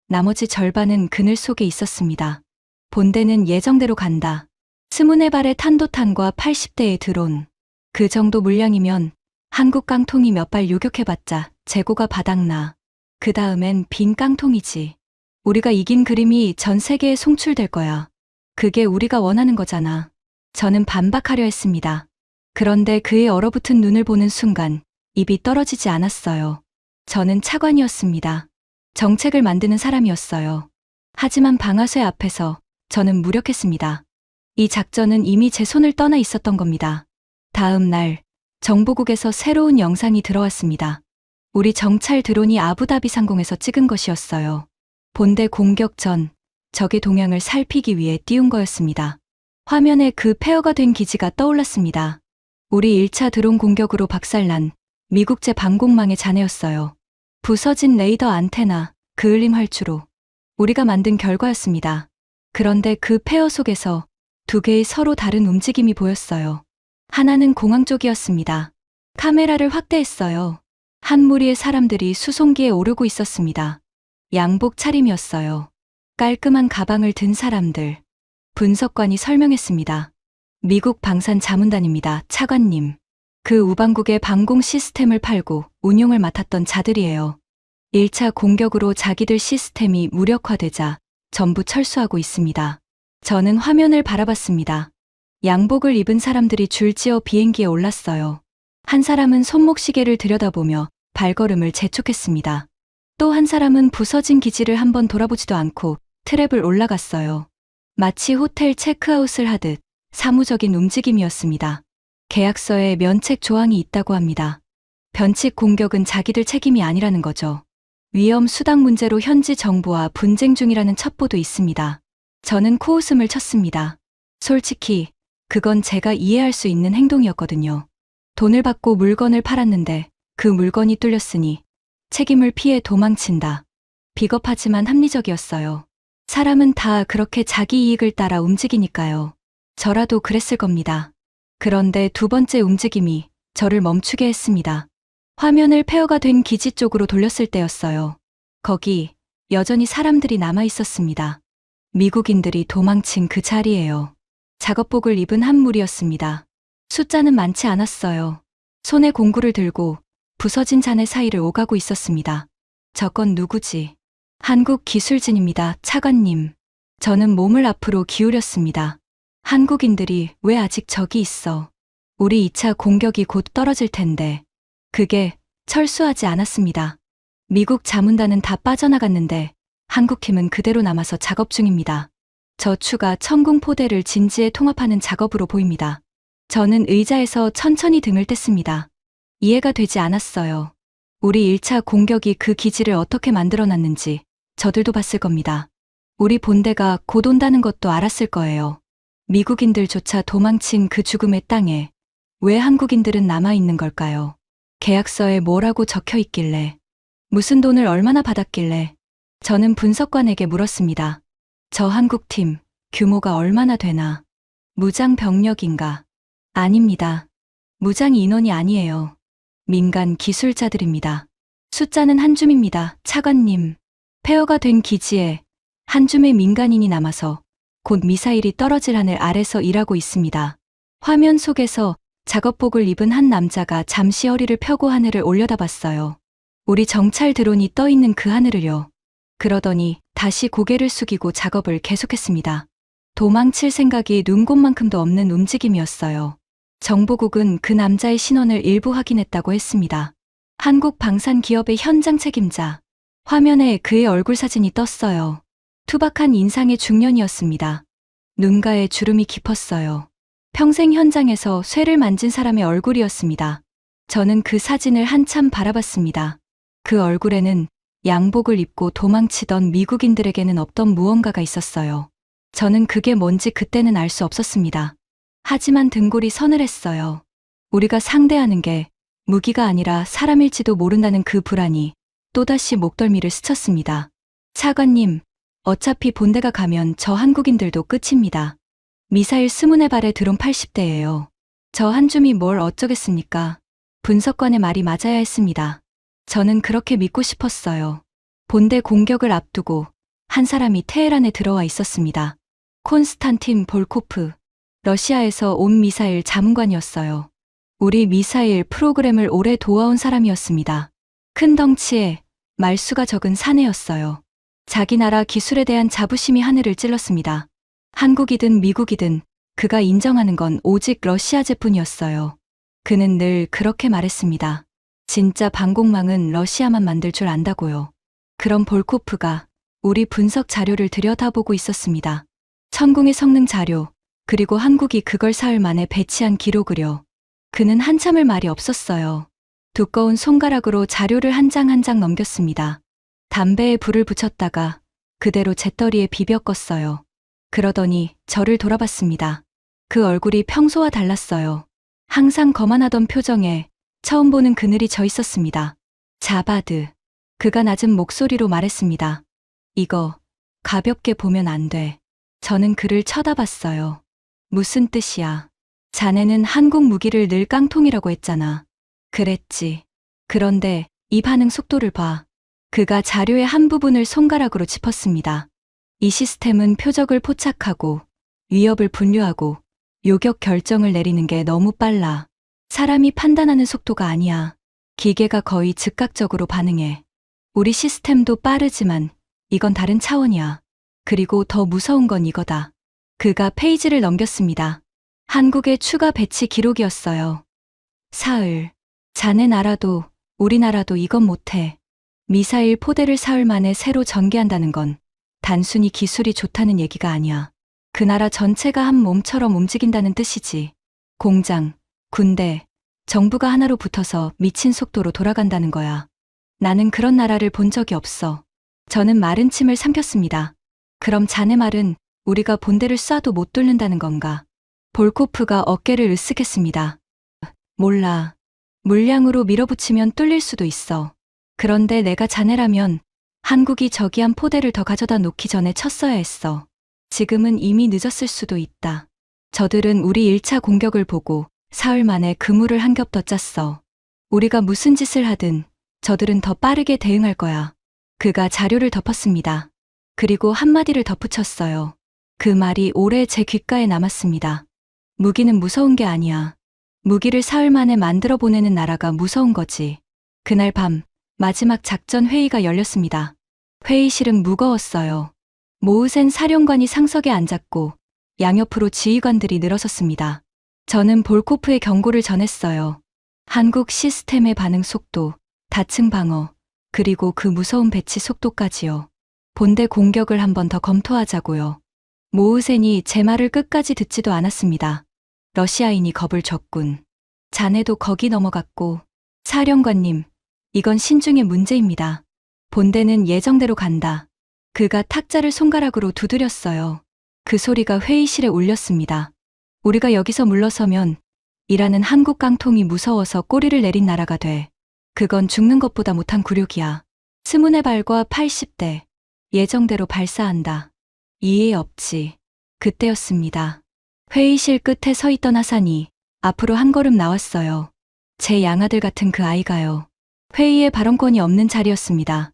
나머지 절반은 그늘 속에 있었습니다. 본대는 예정대로 간다. 24발의 탄도탄과 80대의 드론. 그 정도 물량이면 한국 깡통이 몇 발 요격해봤자 재고가 바닥나. 그 다음엔 빈 깡통이지. 우리가 이긴 그림이 전 세계에 송출될 거야. 그게 우리가 원하는 거잖아. 저는 반박하려 했습니다. 그런데 그의 얼어붙은 눈을 보는 순간 입이 떨어지지 않았어요. 저는 차관이었습니다. 정책을 만드는 사람이었어요. 하지만 방아쇠 앞에서 저는 무력했습니다. 이 작전은 이미 제 손을 떠나 있었던 겁니다. 다음 날 정보국에서 새로운 영상이 들어왔습니다. 우리 정찰 드론이 아부다비 상공에서 찍은 것이었어요. 본대 공격 전 적의 동향을 살피기 위해 띄운 거였습니다. 화면에 그 폐허가 된 기지가 떠올랐습니다. 우리 1차 드론 공격으로 박살난 미국제 방공망의 잔해였어요. 부서진 레이더 안테나, 그을림 활주로. 우리가 만든 결과였습니다. 그런데 그 폐허 속에서 두 개의 서로 다른 움직임이 보였어요. 하나는 공항 쪽이었습니다. 카메라를 확대했어요. 한 무리의 사람들이 수송기에 오르고 있었습니다. 양복 차림이었어요. 깔끔한 가방을 든 사람들. 분석관이 설명했습니다. 미국 방산 자문단입니다, 차관님. 그 우방국의 방공 시스템을 팔고 운용을 맡았던 자들이에요. 1차 공격으로 자기들 시스템이 무력화되자 전부 철수하고 있습니다. 저는 화면을 바라봤습니다. 양복을 입은 사람들이 줄지어 비행기에 올랐어요. 한 사람은 손목시계를 들여다보며 발걸음을 재촉했습니다. 또 한 사람은 부서진 기지를 한번 돌아보지도 않고 트랩을 올라갔어요. 마치 호텔 체크아웃을 하듯 사무적인 움직임이었습니다. 계약서에 면책 조항이 있다고 합니다. 변칙 공격은 자기들 책임이 아니라는 거죠. 위험 수당 문제로 현지 정부와 분쟁 중이라는 첩보도 있습니다. 저는 코웃음을 쳤습니다. 솔직히 그건 제가 이해할 수 있는 행동이었거든요. 돈을 받고 물건을 팔았는데 그 물건이 뚫렸으니 책임을 피해 도망친다. 비겁하지만 합리적이었어요. 사람은 다 그렇게 자기 이익을 따라 움직이니까요. 저라도 그랬을 겁니다. 그런데 두 번째 움직임이 저를 멈추게 했습니다. 화면을 폐허가 된 기지 쪽으로 돌렸을 때였어요. 거기 여전히 사람들이 남아 있었습니다. 미국인들이 도망친 그 자리예요. 작업복을 입은 한 무리였습니다. 숫자는 많지 않았어요. 손에 공구를 들고 부서진 잔해 사이를 오가고 있었습니다. 저건 누구지? 한국 기술진입니다, 차관님. 저는 몸을 앞으로 기울였습니다. 한국인들이 왜 아직 저기 있어? 우리 2차 공격이 곧 떨어질 텐데 그게 철수하지 않았습니다. 미국 자문단은 다 빠져나갔는데 한국팀은 그대로 남아서 작업 중입니다. 저추가 천궁포대를 진지에 통합하는 작업으로 보입니다. 저는 의자에서 천천히 등을 뗐습니다. 이해가 되지 않았어요. 우리 1차 공격이 그 기지를 어떻게 만들어놨는지 저들도 봤을 겁니다. 우리 본대가 곧 온다는 것도 알았을 거예요. 미국인들조차 도망친 그 죽음의 땅에 왜 한국인들은 남아있는 걸까요? 계약서에 뭐라고 적혀 있길래, 무슨 돈을 얼마나 받았길래? 저는 분석관에게 물었습니다. 저 한국팀 규모가 얼마나 되나? 무장 병력인가? 아닙니다. 무장 인원이 아니에요. 민간 기술자들입니다. 숫자는 한 줌입니다. 차관님. 폐허가 된 기지에 한 줌의 민간인이 남아서 곧 미사일이 떨어질 하늘 아래서 일하고 있습니다. 화면 속에서 작업복을 입은 한 남자가 잠시 허리를 펴고 하늘을 올려다봤어요. 우리 정찰 드론이 떠 있는 그 하늘을요. 그러더니 다시 고개를 숙이고 작업을 계속했습니다. 도망칠 생각이 눈곱만큼도 없는 움직임이었어요. 정보국은 그 남자의 신원을 일부 확인했다고 했습니다. 한국 방산 기업의 현장 책임자. 화면에 그의 얼굴 사진이 떴어요. 투박한 인상의 중년이었습니다. 눈가에 주름이 깊었어요. 평생 현장에서 쇠를 만진 사람의 얼굴이었습니다. 저는 그 사진을 한참 바라봤습니다. 그 얼굴에는 양복을 입고 도망치던 미국인들에게는 없던 무언가가 있었어요. 저는 그게 뭔지 그때는 알 수 없었습니다. 하지만 등골이 서늘했어요. 우리가 상대하는 게 무기가 아니라 사람일지도 모른다는 그 불안이 또다시 목덜미를 스쳤습니다. 차관님, 어차피 본대가 가면 저 한국인들도 끝입니다. 미사일 20발에 드론 80대예요. 저 한 줌이 뭘 어쩌겠습니까? 분석관의 말이 맞아야 했습니다. 저는 그렇게 믿고 싶었어요. 본대 공격을 앞두고 한 사람이 테헤란에 들어와 있었습니다. 콘스탄틴 볼코프, 러시아에서 온 미사일 자문관이었어요. 우리 미사일 프로그램을 오래 도와온 사람이었습니다. 큰 덩치에 말수가 적은 사내였어요. 자기 나라 기술에 대한 자부심이 하늘을 찔렀습니다. 한국이든 미국이든 그가 인정하는 건 오직 러시아제뿐이었어요. 그는 늘 그렇게 말했습니다. 진짜 방공망은 러시아만 만들 줄 안다고요. 그럼 볼코프가 우리 분석 자료를 들여다보고 있었습니다. 천궁의 성능 자료, 그리고 한국이 그걸 사흘 만에 배치한 기록을요. 그는 한참을 말이 없었어요. 두꺼운 손가락으로 자료를 한 장 한 장 넘겼습니다. 담배에 불을 붙였다가 그대로 재떨이에 비벼 껐어요. 그러더니 저를 돌아봤습니다. 그 얼굴이 평소와 달랐어요. 항상 거만하던 표정에 처음 보는 그늘이 져 있었습니다. 자바드. 그가 낮은 목소리로 말했습니다. 이거 가볍게 보면 안 돼. 저는 그를 쳐다봤어요. 무슨 뜻이야? 자네는 한국 무기를 늘 깡통이라고 했잖아. 그랬지. 그런데 이 반응 속도를 봐. 그가 자료의 한 부분을 손가락으로 짚었습니다. 이 시스템은 표적을 포착하고 위협을 분류하고 요격 결정을 내리는 게 너무 빨라. 사람이 판단하는 속도가 아니야. 기계가 거의 즉각적으로 반응해. 우리 시스템도 빠르지만 이건 다른 차원이야. 그리고 더 무서운 건 이거다. 그가 페이지를 넘겼습니다. 한국의 추가 배치 기록이었어요. 사흘. 자네 나라도 우리나라도 이건 못해. 미사일 포대를 사흘 만에 새로 전개한다는 건 단순히 기술이 좋다는 얘기가 아니야. 그 나라 전체가 한 몸처럼 움직인다는 뜻이지. 공장, 군대, 정부가 하나로 붙어서 미친 속도로 돌아간다는 거야. 나는 그런 나라를 본 적이 없어. 저는 마른 침을 삼켰습니다. 그럼 자네 말은 우리가 본대를 쏴도 못 뚫는다는 건가? 볼코프가 어깨를 으쓱했습니다. 몰라. 물량으로 밀어붙이면 뚫릴 수도 있어. 그런데 내가 자네라면 한국이 저기 한 포대를 더 가져다 놓기 전에 쳤어야 했어. 지금은 이미 늦었을 수도 있다. 저들은 우리 1차 공격을 보고 사흘 만에 그물을 한 겹 더 짰어. 우리가 무슨 짓을 하든 저들은 더 빠르게 대응할 거야. 그가 자료를 덮었습니다. 그리고 한마디를 덧붙였어요. 그 말이 오래 제 귓가에 남았습니다. 무기는 무서운 게 아니야. 무기를 사흘 만에 만들어 보내는 나라가 무서운 거지. 그날 밤 마지막 작전 회의가 열렸습니다. 회의실은 무거웠어요. 모으센 사령관이 상석에 앉았고 양옆으로 지휘관들이 늘어섰습니다. 저는 볼코프의 경고를 전했어요. 한국 시스템의 반응 속도, 다층 방어, 그리고 그 무서운 배치 속도까지요. 본대 공격을 한 번 더 검토하자고요. 모으센이 제 말을 끝까지 듣지도 않았습니다. 러시아인이 겁을 줬군. 자네도 거기 넘어갔고. 사령관님, 이건 신중의 문제입니다. 본대는 예정대로 간다. 그가 탁자를 손가락으로 두드렸어요. 그 소리가 회의실에 울렸습니다. 우리가 여기서 물러서면 이라는 한국 깡통이 무서워서 꼬리를 내린 나라가 돼. 그건 죽는 것보다 못한 굴욕이야. 스문의 발과 80대. 예정대로 발사한다. 이해 없지. 그때였습니다. 회의실 끝에 서 있던 하산이 앞으로 한 걸음 나왔어요. 제 양아들 같은 그 아이가요. 회의에 발언권이 없는 자리였습니다.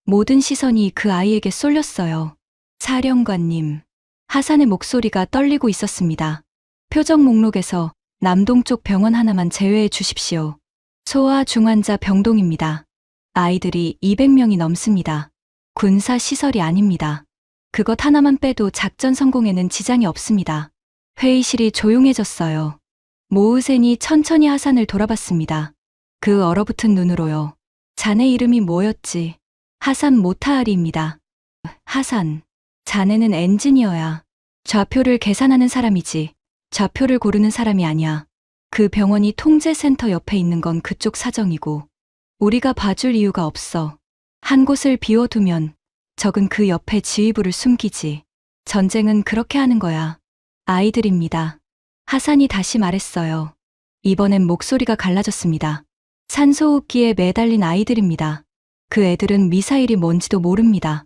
모든 시선이 그 아이에게 쏠렸어요. 사령관님. 하산의 목소리가 떨리고 있었습니다. 표적 목록에서 남동쪽 병원 하나만 제외해 주십시오. 소아 중환자 병동입니다. 아이들이 200명이 넘습니다. 군사 시설이 아닙니다. 그것 하나만 빼도 작전 성공에는 지장이 없습니다. 회의실이 조용해졌어요. 모으센이 천천히 하산을 돌아봤습니다. 그 얼어붙은 눈으로요. 자네 이름이 뭐였지? 하산 모타하리입니다. 하산. 자네는 엔지니어야. 좌표를 계산하는 사람이지. 좌표를 고르는 사람이 아니야. 그 병원이 통제센터 옆에 있는 건 그쪽 사정이고 우리가 봐줄 이유가 없어. 한 곳을 비워두면 적은 그 옆에 지휘부를 숨기지. 전쟁은 그렇게 하는 거야. 아이들입니다. 하산이 다시 말했어요. 이번엔 목소리가 갈라졌습니다. 산소호흡기에 매달린 아이들입니다. 그 애들은 미사일이 뭔지도 모릅니다.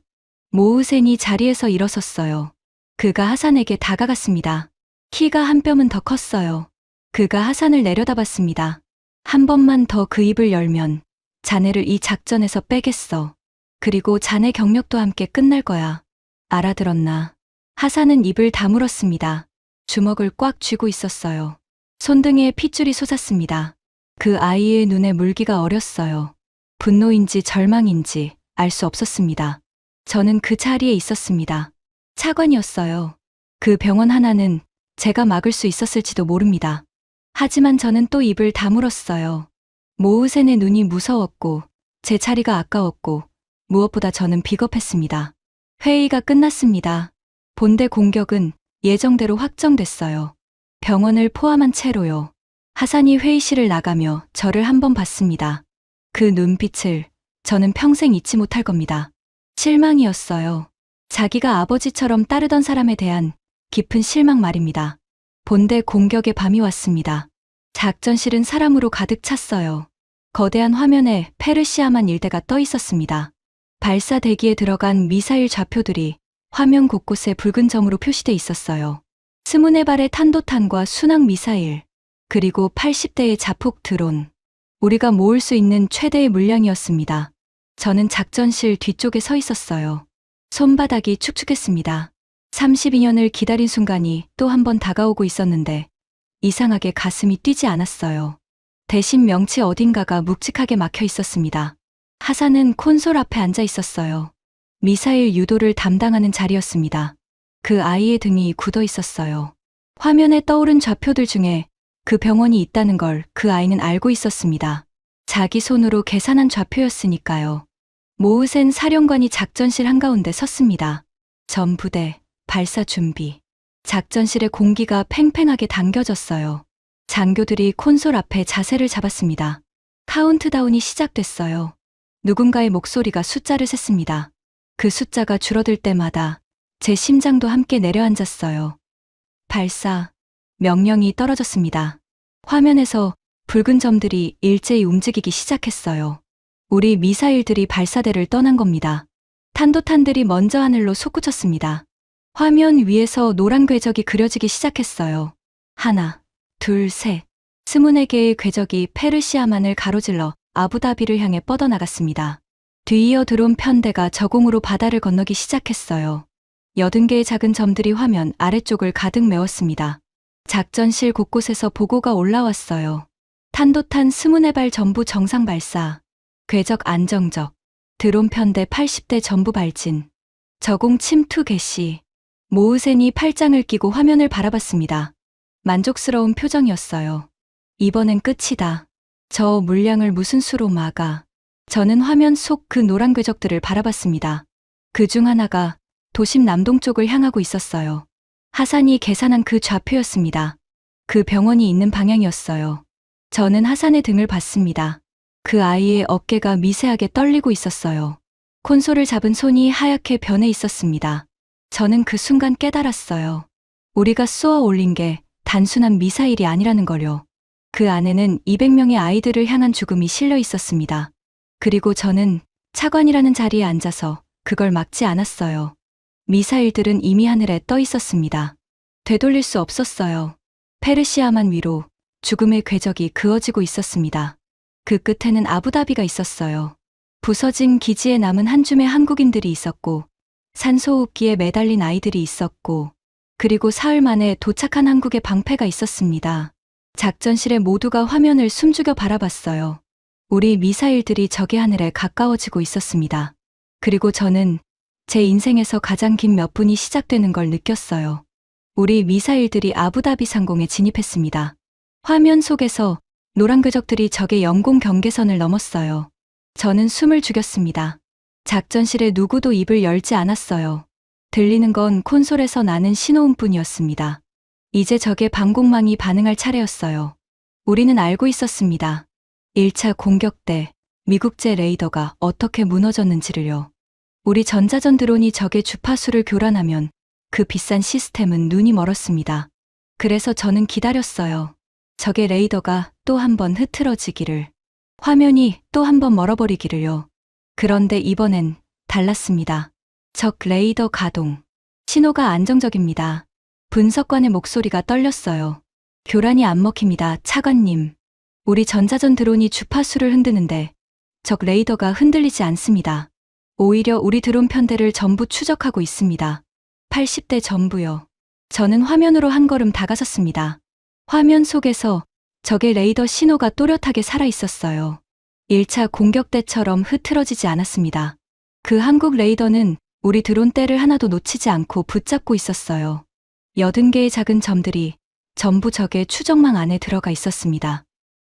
모우센이 자리에서 일어섰어요. 그가 하산에게 다가갔습니다. 키가 한 뼘은 더 컸어요. 그가 하산을 내려다봤습니다. 한 번만 더 그 입을 열면 자네를 이 작전에서 빼겠어. 그리고 자네 경력도 함께 끝날 거야. 알아들었나? 하산은 입을 다물었습니다. 주먹을 꽉 쥐고 있었어요. 손등에 핏줄이 솟았습니다. 그 아이의 눈에 물기가 어렸어요. 분노인지 절망인지 알 수 없었습니다. 저는 그 자리에 있었습니다. 차관이었어요. 그 병원 하나는 제가 막을 수 있었을지도 모릅니다. 하지만 저는 또 입을 다물었어요. 모우센의 눈이 무서웠고 제 자리가 아까웠고 무엇보다 저는 비겁했습니다. 회의가 끝났습니다. 본대 공격은 예정대로 확정됐어요. 병원을 포함한 채로요. 하산이 회의실을 나가며 저를 한번 봤습니다. 그 눈빛을 저는 평생 잊지 못할 겁니다. 실망이었어요. 자기가 아버지처럼 따르던 사람에 대한 깊은 실망 말입니다. 본대 공격의 밤이 왔습니다. 작전실은 사람으로 가득 찼어요. 거대한 화면에 페르시아만 일대가 떠 있었습니다. 발사 대기에 들어간 미사일 좌표들이 화면 곳곳에 붉은 점으로 표시돼 있었어요. 20발의 탄도탄과 순항 미사일, 그리고 80대의 자폭 드론. 우리가 모을 수 있는 최대의 물량이었습니다. 저는 작전실 뒤쪽에 서 있었어요. 손바닥이 축축했습니다. 32년을 기다린 순간이 또 한 번 다가오고 있었는데 이상하게 가슴이 뛰지 않았어요. 대신 명치 어딘가가 묵직하게 막혀 있었습니다. 하산은 콘솔 앞에 앉아 있었어요. 미사일 유도를 담당하는 자리였습니다. 그 아이의 등이 굳어 있었어요. 화면에 떠오른 좌표들 중에 그 병원이 있다는 걸 그 아이는 알고 있었습니다. 자기 손으로 계산한 좌표였으니까요. 모으센 사령관이 작전실 한가운데 섰습니다. 전 부대, 발사 준비. 작전실의 공기가 팽팽하게 당겨졌어요. 장교들이 콘솔 앞에 자세를 잡았습니다. 카운트다운이 시작됐어요. 누군가의 목소리가 숫자를 셌습니다. 그 숫자가 줄어들 때마다 제 심장도 함께 내려앉았어요. 발사. 명령이 떨어졌습니다. 화면에서 붉은 점들이 일제히 움직이기 시작했어요. 우리 미사일들이 발사대를 떠난 겁니다. 탄도탄들이 먼저 하늘로 솟구쳤습니다. 화면 위에서 노란 궤적이 그려지기 시작했어요. 하나, 둘, 셋. 24개의 궤적이 페르시아만을 가로질러 아부다비를 향해 뻗어나갔습니다. 뒤이어 들어온 편대가 저공으로 바다를 건너기 시작했어요. 80개의 작은 점들이 화면 아래쪽을 가득 메웠습니다. 작전실 곳곳에서 보고가 올라왔어요. 탄도탄 24발 전부 정상 발사. 궤적 안정적. 드론 편대 80대 전부 발진. 저공 침투 개시. 모으센이 팔짱을 끼고 화면을 바라봤습니다. 만족스러운 표정이었어요. 이번엔 끝이다. 저 물량을 무슨 수로 막아. 저는 화면 속 그 노란 궤적들을 바라봤습니다. 그 중 하나가 도심 남동쪽을 향하고 있었어요. 하산이 계산한 그 좌표였습니다. 그 병원이 있는 방향이었어요. 저는 하산의 등을 봤습니다. 그 아이의 어깨가 미세하게 떨리고 있었어요. 콘솔을 잡은 손이 하얗게 변해 있었습니다. 저는 그 순간 깨달았어요. 우리가 쏘아 올린 게 단순한 미사일이 아니라는 걸요. 그 안에는 200명의 아이들을 향한 죽음이 실려 있었습니다. 그리고 저는 차관이라는 자리에 앉아서 그걸 막지 않았어요. 미사일들은 이미 하늘에 떠 있었습니다. 되돌릴 수 없었어요. 페르시아만 위로 죽음의 궤적이 그어지고 있었습니다. 그 끝에는 아부다비가 있었어요. 부서진 기지에 남은 한 줌의 한국인들이 있었고, 산소호흡기에 매달린 아이들이 있었고, 그리고 사흘 만에 도착한 한국의 방패가 있었습니다. 작전실에 모두가 화면을 숨죽여 바라봤어요. 우리 미사일들이 적의 하늘에 가까워지고 있었습니다. 그리고 저는 제 인생에서 가장 긴 몇 분이 시작되는 걸 느꼈어요. 우리 미사일들이 아부다비 상공에 진입했습니다. 화면 속에서 노란 궤적들이 적의 영공 경계선을 넘었어요. 저는 숨을 죽였습니다. 작전실에 누구도 입을 열지 않았어요. 들리는 건 콘솔에서 나는 신호음뿐이었습니다. 이제 적의 방공망이 반응할 차례였어요. 우리는 알고 있었습니다. 1차 공격 때 미국제 레이더가 어떻게 무너졌는지를요. 우리 전자전 드론이 적의 주파수를 교란하면 그 비싼 시스템은 눈이 멀었습니다. 그래서 저는 기다렸어요. 적의 레이더가 또 한 번 흐트러지기를. 화면이 또 한 번 멀어버리기를요. 그런데 이번엔 달랐습니다. 적 레이더 가동. 신호가 안정적입니다. 분석관의 목소리가 떨렸어요. 교란이 안 먹힙니다, 차관님. 우리 전자전 드론이 주파수를 흔드는데 적 레이더가 흔들리지 않습니다. 오히려 우리 드론 편대를 전부 추적하고 있습니다. 80대 전부요. 저는 화면으로 한 걸음 다가섰습니다. 화면 속에서 적의 레이더 신호가 또렷하게 살아있었어요. 1차 공격 때처럼 흐트러지지 않았습니다. 그 한국 레이더는 우리 드론대를 하나도 놓치지 않고 붙잡고 있었어요. 80개의 작은 점들이 전부 적의 추적망 안에 들어가 있었습니다.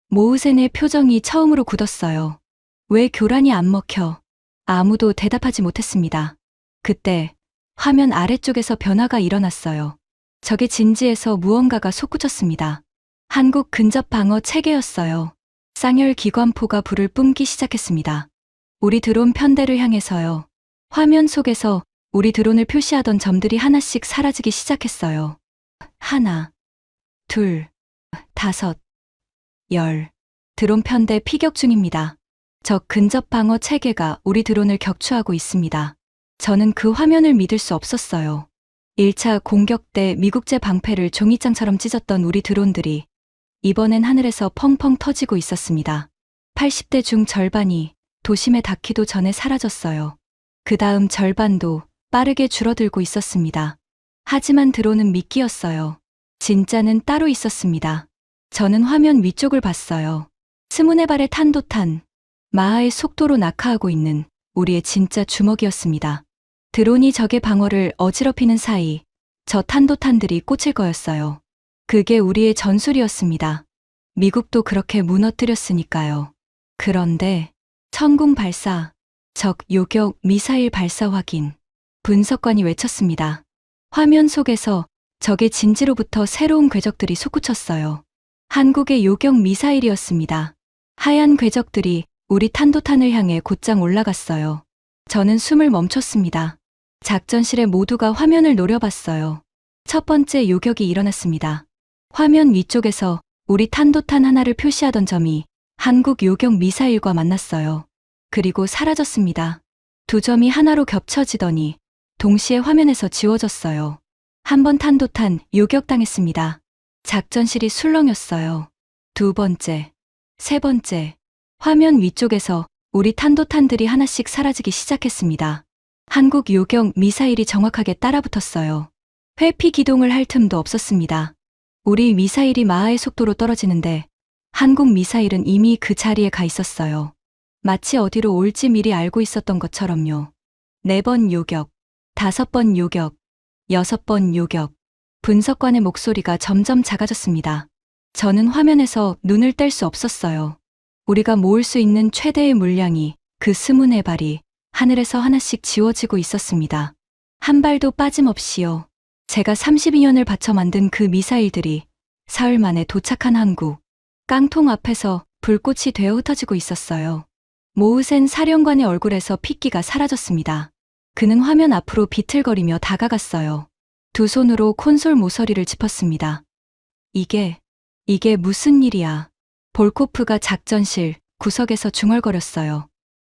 모우센의 표정이 처음으로 굳었어요. 왜 교란이 안 먹혀? 아무도 대답하지 못했습니다. 그때 화면 아래쪽에서 변화가 일어났어요. 적의 진지에서 무언가가 솟구쳤습니다. 한국 근접 방어 체계였어요. 쌍열 기관포가 불을 뿜기 시작했습니다. 우리 드론 편대를 향해서요. 화면 속에서 우리 드론을 표시하던 점들이 하나씩 사라지기 시작했어요. 하나, 둘, 5, 10. 드론 편대 피격 중입니다. 적 근접 방어 체계가 우리 드론을 격추하고 있습니다. 저는 그 화면을 믿을 수 없었어요. 1차 공격 때 미국제 방패를 종이장처럼 찢었던 우리 드론들이 이번엔 하늘에서 펑펑 터지고 있었습니다. 80대 중 절반이 도심에 닿기도 전에 사라졌어요. 그 다음 절반도 빠르게 줄어들고 있었습니다. 하지만 드론은 미끼였어요. 진짜는 따로 있었습니다. 저는 화면 위쪽을 봤어요. 스문의 발의 탄도탄, 마하의 속도로 낙하하고 있는 우리의 진짜 주먹이었습니다. 드론이 적의 방어를 어지럽히는 사이 저 탄도탄들이 꽂힐 거였어요. 그게 우리의 전술이었습니다. 미국도 그렇게 무너뜨렸으니까요. 그런데 천궁 발사, 적 요격 미사일 발사 확인. 분석관이 외쳤습니다. 화면 속에서 적의 진지로부터 새로운 궤적들이 솟구쳤어요. 한국의 요격 미사일이었습니다. 하얀 궤적들이 우리 탄도탄을 향해 곧장 올라갔어요. 저는 숨을 멈췄습니다. 작전실에 모두가 화면을 노려봤어요. 첫 번째 요격이 일어났습니다. 화면 위쪽에서 우리 탄도탄 하나를 표시하던 점이 한국 요격 미사일과 만났어요. 그리고 사라졌습니다. 두 점이 하나로 겹쳐지더니 동시에 화면에서 지워졌어요. 한 번 탄도탄 요격당했습니다. 작전실이 술렁였어요. 두 번째, 세 번째. 화면 위쪽에서 우리 탄도탄들이 하나씩 사라지기 시작했습니다. 한국 요격 미사일이 정확하게 따라붙었어요. 회피 기동을 할 틈도 없었습니다. 우리 미사일이 마하의 속도로 떨어지는데 한국 미사일은 이미 그 자리에 가 있었어요. 마치 어디로 올지 미리 알고 있었던 것처럼요. 4번 요격, 5번 요격, 6번 요격. 분석관의 목소리가 점점 작아졌습니다. 저는 화면에서 눈을 뗄 수 없었어요. 우리가 모을 수 있는 최대의 물량이 그 24발이 하늘에서 하나씩 지워지고 있었습니다. 한 발도 빠짐없이요. 제가 32년을 바쳐 만든 그 미사일들이 사흘 만에 도착한 한국 깡통 앞에서 불꽃이 되어 흩어지고 있었어요. 모으센 사령관의 얼굴에서 핏기가 사라졌습니다. 그는 화면 앞으로 비틀거리며 다가갔어요. 두 손으로 콘솔 모서리를 짚었습니다. 이게 무슨 일이야? 볼코프가 작전실 구석에서 중얼거렸어요.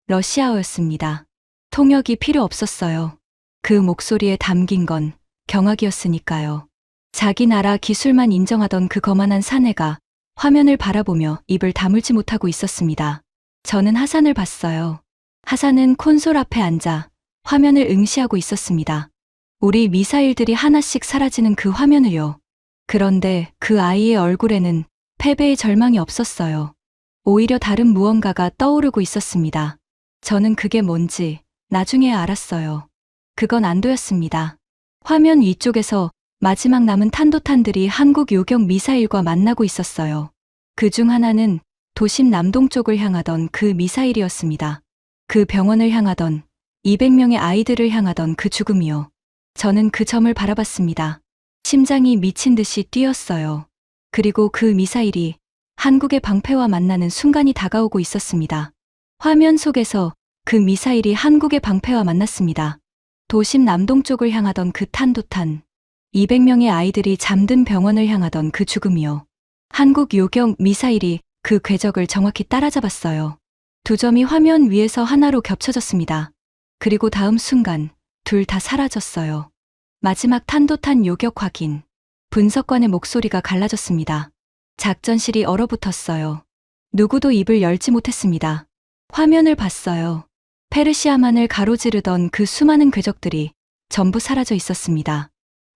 러시아어였습니다. 통역이 필요 없었어요. 그 목소리에 담긴 건 경악이었으니까요. 자기 나라 기술만 인정하던 그 거만한 사내가 화면을 바라보며 입을 다물지 못하고 있었습니다. 저는 하산을 봤어요. 하산은 콘솔 앞에 앉아 화면을 응시하고 있었습니다. 우리 미사일들이 하나씩 사라지는 그 화면을요. 그런데 그 아이의 얼굴에는 패배의 절망이 없었어요. 오히려 다른 무언가가 떠오르고 있었습니다. 저는 그게 뭔지 나중에 알았어요. 그건 안도였습니다. 화면 위쪽에서 마지막 남은 탄도탄들이 한국 요격 미사일과 만나고 있었어요. 그중 하나는 도심 남동쪽을 향하던 그 미사일이었습니다. 그 병원을 향하던 200명의 아이들을 향하던 그 죽음이요. 저는 그 점을 바라봤습니다. 심장이 미친 듯이 뛰었어요. 그리고 그 미사일이 한국의 방패와 만나는 순간이 다가오고 있었습니다. 화면 속에서 그 미사일이 한국의 방패와 만났습니다. 도심 남동쪽을 향하던 그 탄도탄, 200명의 아이들이 잠든 병원을 향하던 그 죽음이요. 한국 요격 미사일이 그 궤적을 정확히 따라잡았어요. 두 점이 화면 위에서 하나로 겹쳐졌습니다. 그리고 다음 순간 둘 다 사라졌어요. 마지막 탄도탄 요격 확인. 분석관의 목소리가 갈라졌습니다. 작전실이 얼어붙었어요. 누구도 입을 열지 못했습니다. 화면을 봤어요. 페르시아만을 가로지르던 그 수많은 궤적들이 전부 사라져 있었습니다.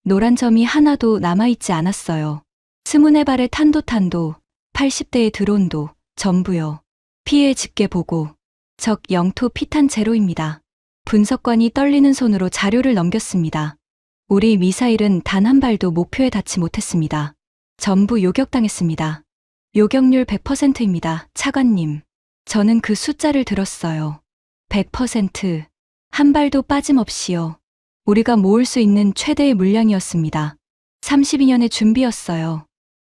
노란 점이 하나도 남아있지 않았어요. 24발의 탄도탄도 80대의 드론도 전부요. 피해 집계 보고. 적 영토 피탄 제로입니다. 분석관이 떨리는 손으로 자료를 넘겼습니다. 우리 미사일은 단 한 발도 목표에 닿지 못했습니다. 전부 요격당했습니다. 요격률 100%입니다. 차관님. 저는 그 숫자를 들었어요. 100%. 한 발도 빠짐없이요. 우리가 모을 수 있는 최대의 물량이었습니다. 32년의 준비였어요.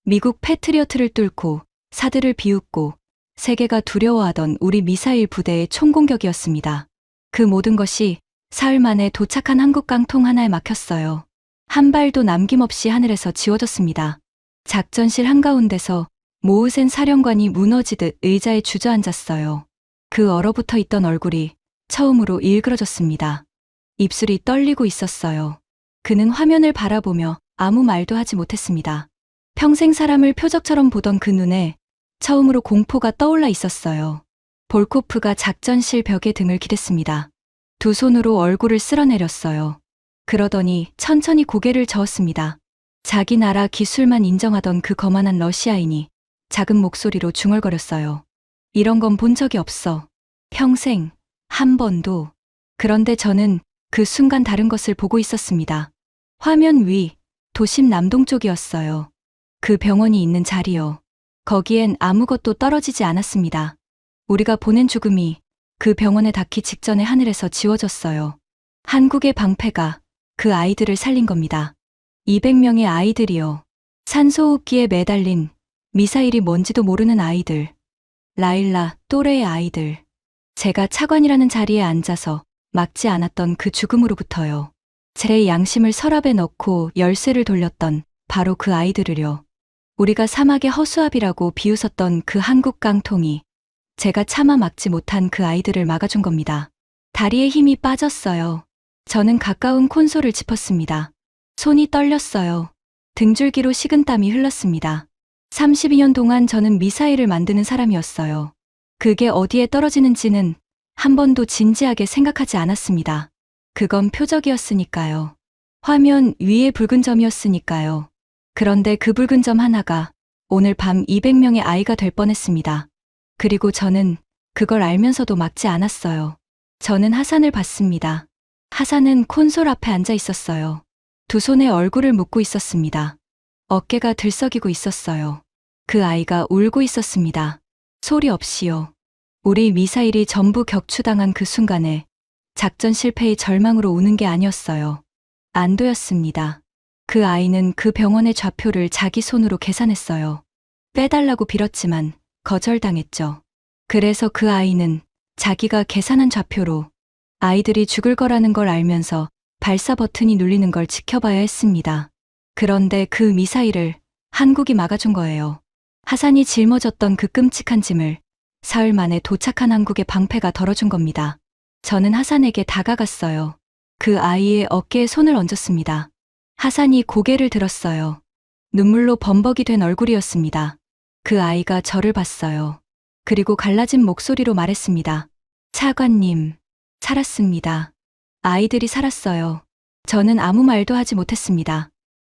미국 패트리어트를 뚫고 사드를 비웃고 세계가 두려워하던 우리 미사일 부대의 총공격이었습니다. 그 모든 것이 사흘 만에 도착한 한국 깡통 하나에 막혔어요. 한 발도 남김없이 하늘에서 지워졌습니다. 작전실 한가운데서 모으센 사령관이 무너지듯 의자에 주저앉았어요. 그 얼어붙어 있던 얼굴이 처음으로 일그러졌습니다. 입술이 떨리고 있었어요. 그는 화면을 바라보며 아무 말도 하지 못했습니다. 평생 사람을 표적처럼 보던 그 눈에 처음으로 공포가 떠올라 있었어요. 볼코프가 작전실 벽에 등을 기댔습니다. 두 손으로 얼굴을 쓸어내렸어요. 그러더니 천천히 고개를 저었습니다. 자기 나라 기술만 인정하던 그 거만한 러시아인이 작은 목소리로 중얼거렸어요. 이런 건 본 적이 없어. 평생, 한 번도. 그런데 저는 그 순간 다른 것을 보고 있었습니다. 화면 위, 도심 남동쪽이었어요. 그 병원이 있는 자리요. 거기엔 아무것도 떨어지지 않았습니다. 우리가 보낸 죽음이 그 병원에 닿기 직전에 하늘에서 지워졌어요. 한국의 방패가 그 아이들을 살린 겁니다. 200명의 아이들이요. 산소호흡기에 매달린 미사일이 뭔지도 모르는 아이들. 라일라 또래의 아이들. 제가 차관이라는 자리에 앉아서 막지 않았던 그 죽음으로부터요. 제 양심을 서랍에 넣고 열쇠를 돌렸던 바로 그 아이들을요. 우리가 사막의 허수아비라고 비웃었던 그 한국 깡통이 제가 차마 막지 못한 그 아이들을 막아준 겁니다. 다리에 힘이 빠졌어요. 저는 가까운 콘솔을 짚었습니다. 손이 떨렸어요. 등줄기로 식은땀이 흘렀습니다. 32년 동안 저는 미사일을 만드는 사람이었어요. 그게 어디에 떨어지는지는 한 번도 진지하게 생각하지 않았습니다. 그건 표적이었으니까요. 화면 위에 붉은 점이었으니까요. 그런데 그 붉은 점 하나가 오늘 밤 200명의 아이가 될 뻔했습니다. 그리고 저는 그걸 알면서도 막지 않았어요. 저는 하산을 봤습니다. 하산은 콘솔 앞에 앉아 있었어요. 두 손에 얼굴을 묶고 있었습니다. 어깨가 들썩이고 있었어요. 그 아이가 울고 있었습니다. 소리 없이요. 우리 미사일이 전부 격추당한 그 순간에 작전 실패의 절망으로 우는 게 아니었어요. 안도였습니다. 그 아이는 그 병원의 좌표를 자기 손으로 계산했어요. 빼달라고 빌었지만 거절당했죠. 그래서 그 아이는 자기가 계산한 좌표로 아이들이 죽을 거라는 걸 알면서 발사 버튼이 눌리는 걸 지켜봐야 했습니다. 그런데 그 미사일을 한국이 막아준 거예요. 하산이 짊어졌던 그 끔찍한 짐을 사흘 만에 도착한 한국의 방패가 덜어준 겁니다. 저는 하산에게 다가갔어요. 그 아이의 어깨에 손을 얹었습니다. 하산이 고개를 들었어요. 눈물로 범벅이 된 얼굴이었습니다. 그 아이가 저를 봤어요. 그리고 갈라진 목소리로 말했습니다. 차관님, 살았습니다. 아이들이 살았어요. 저는 아무 말도 하지 못했습니다.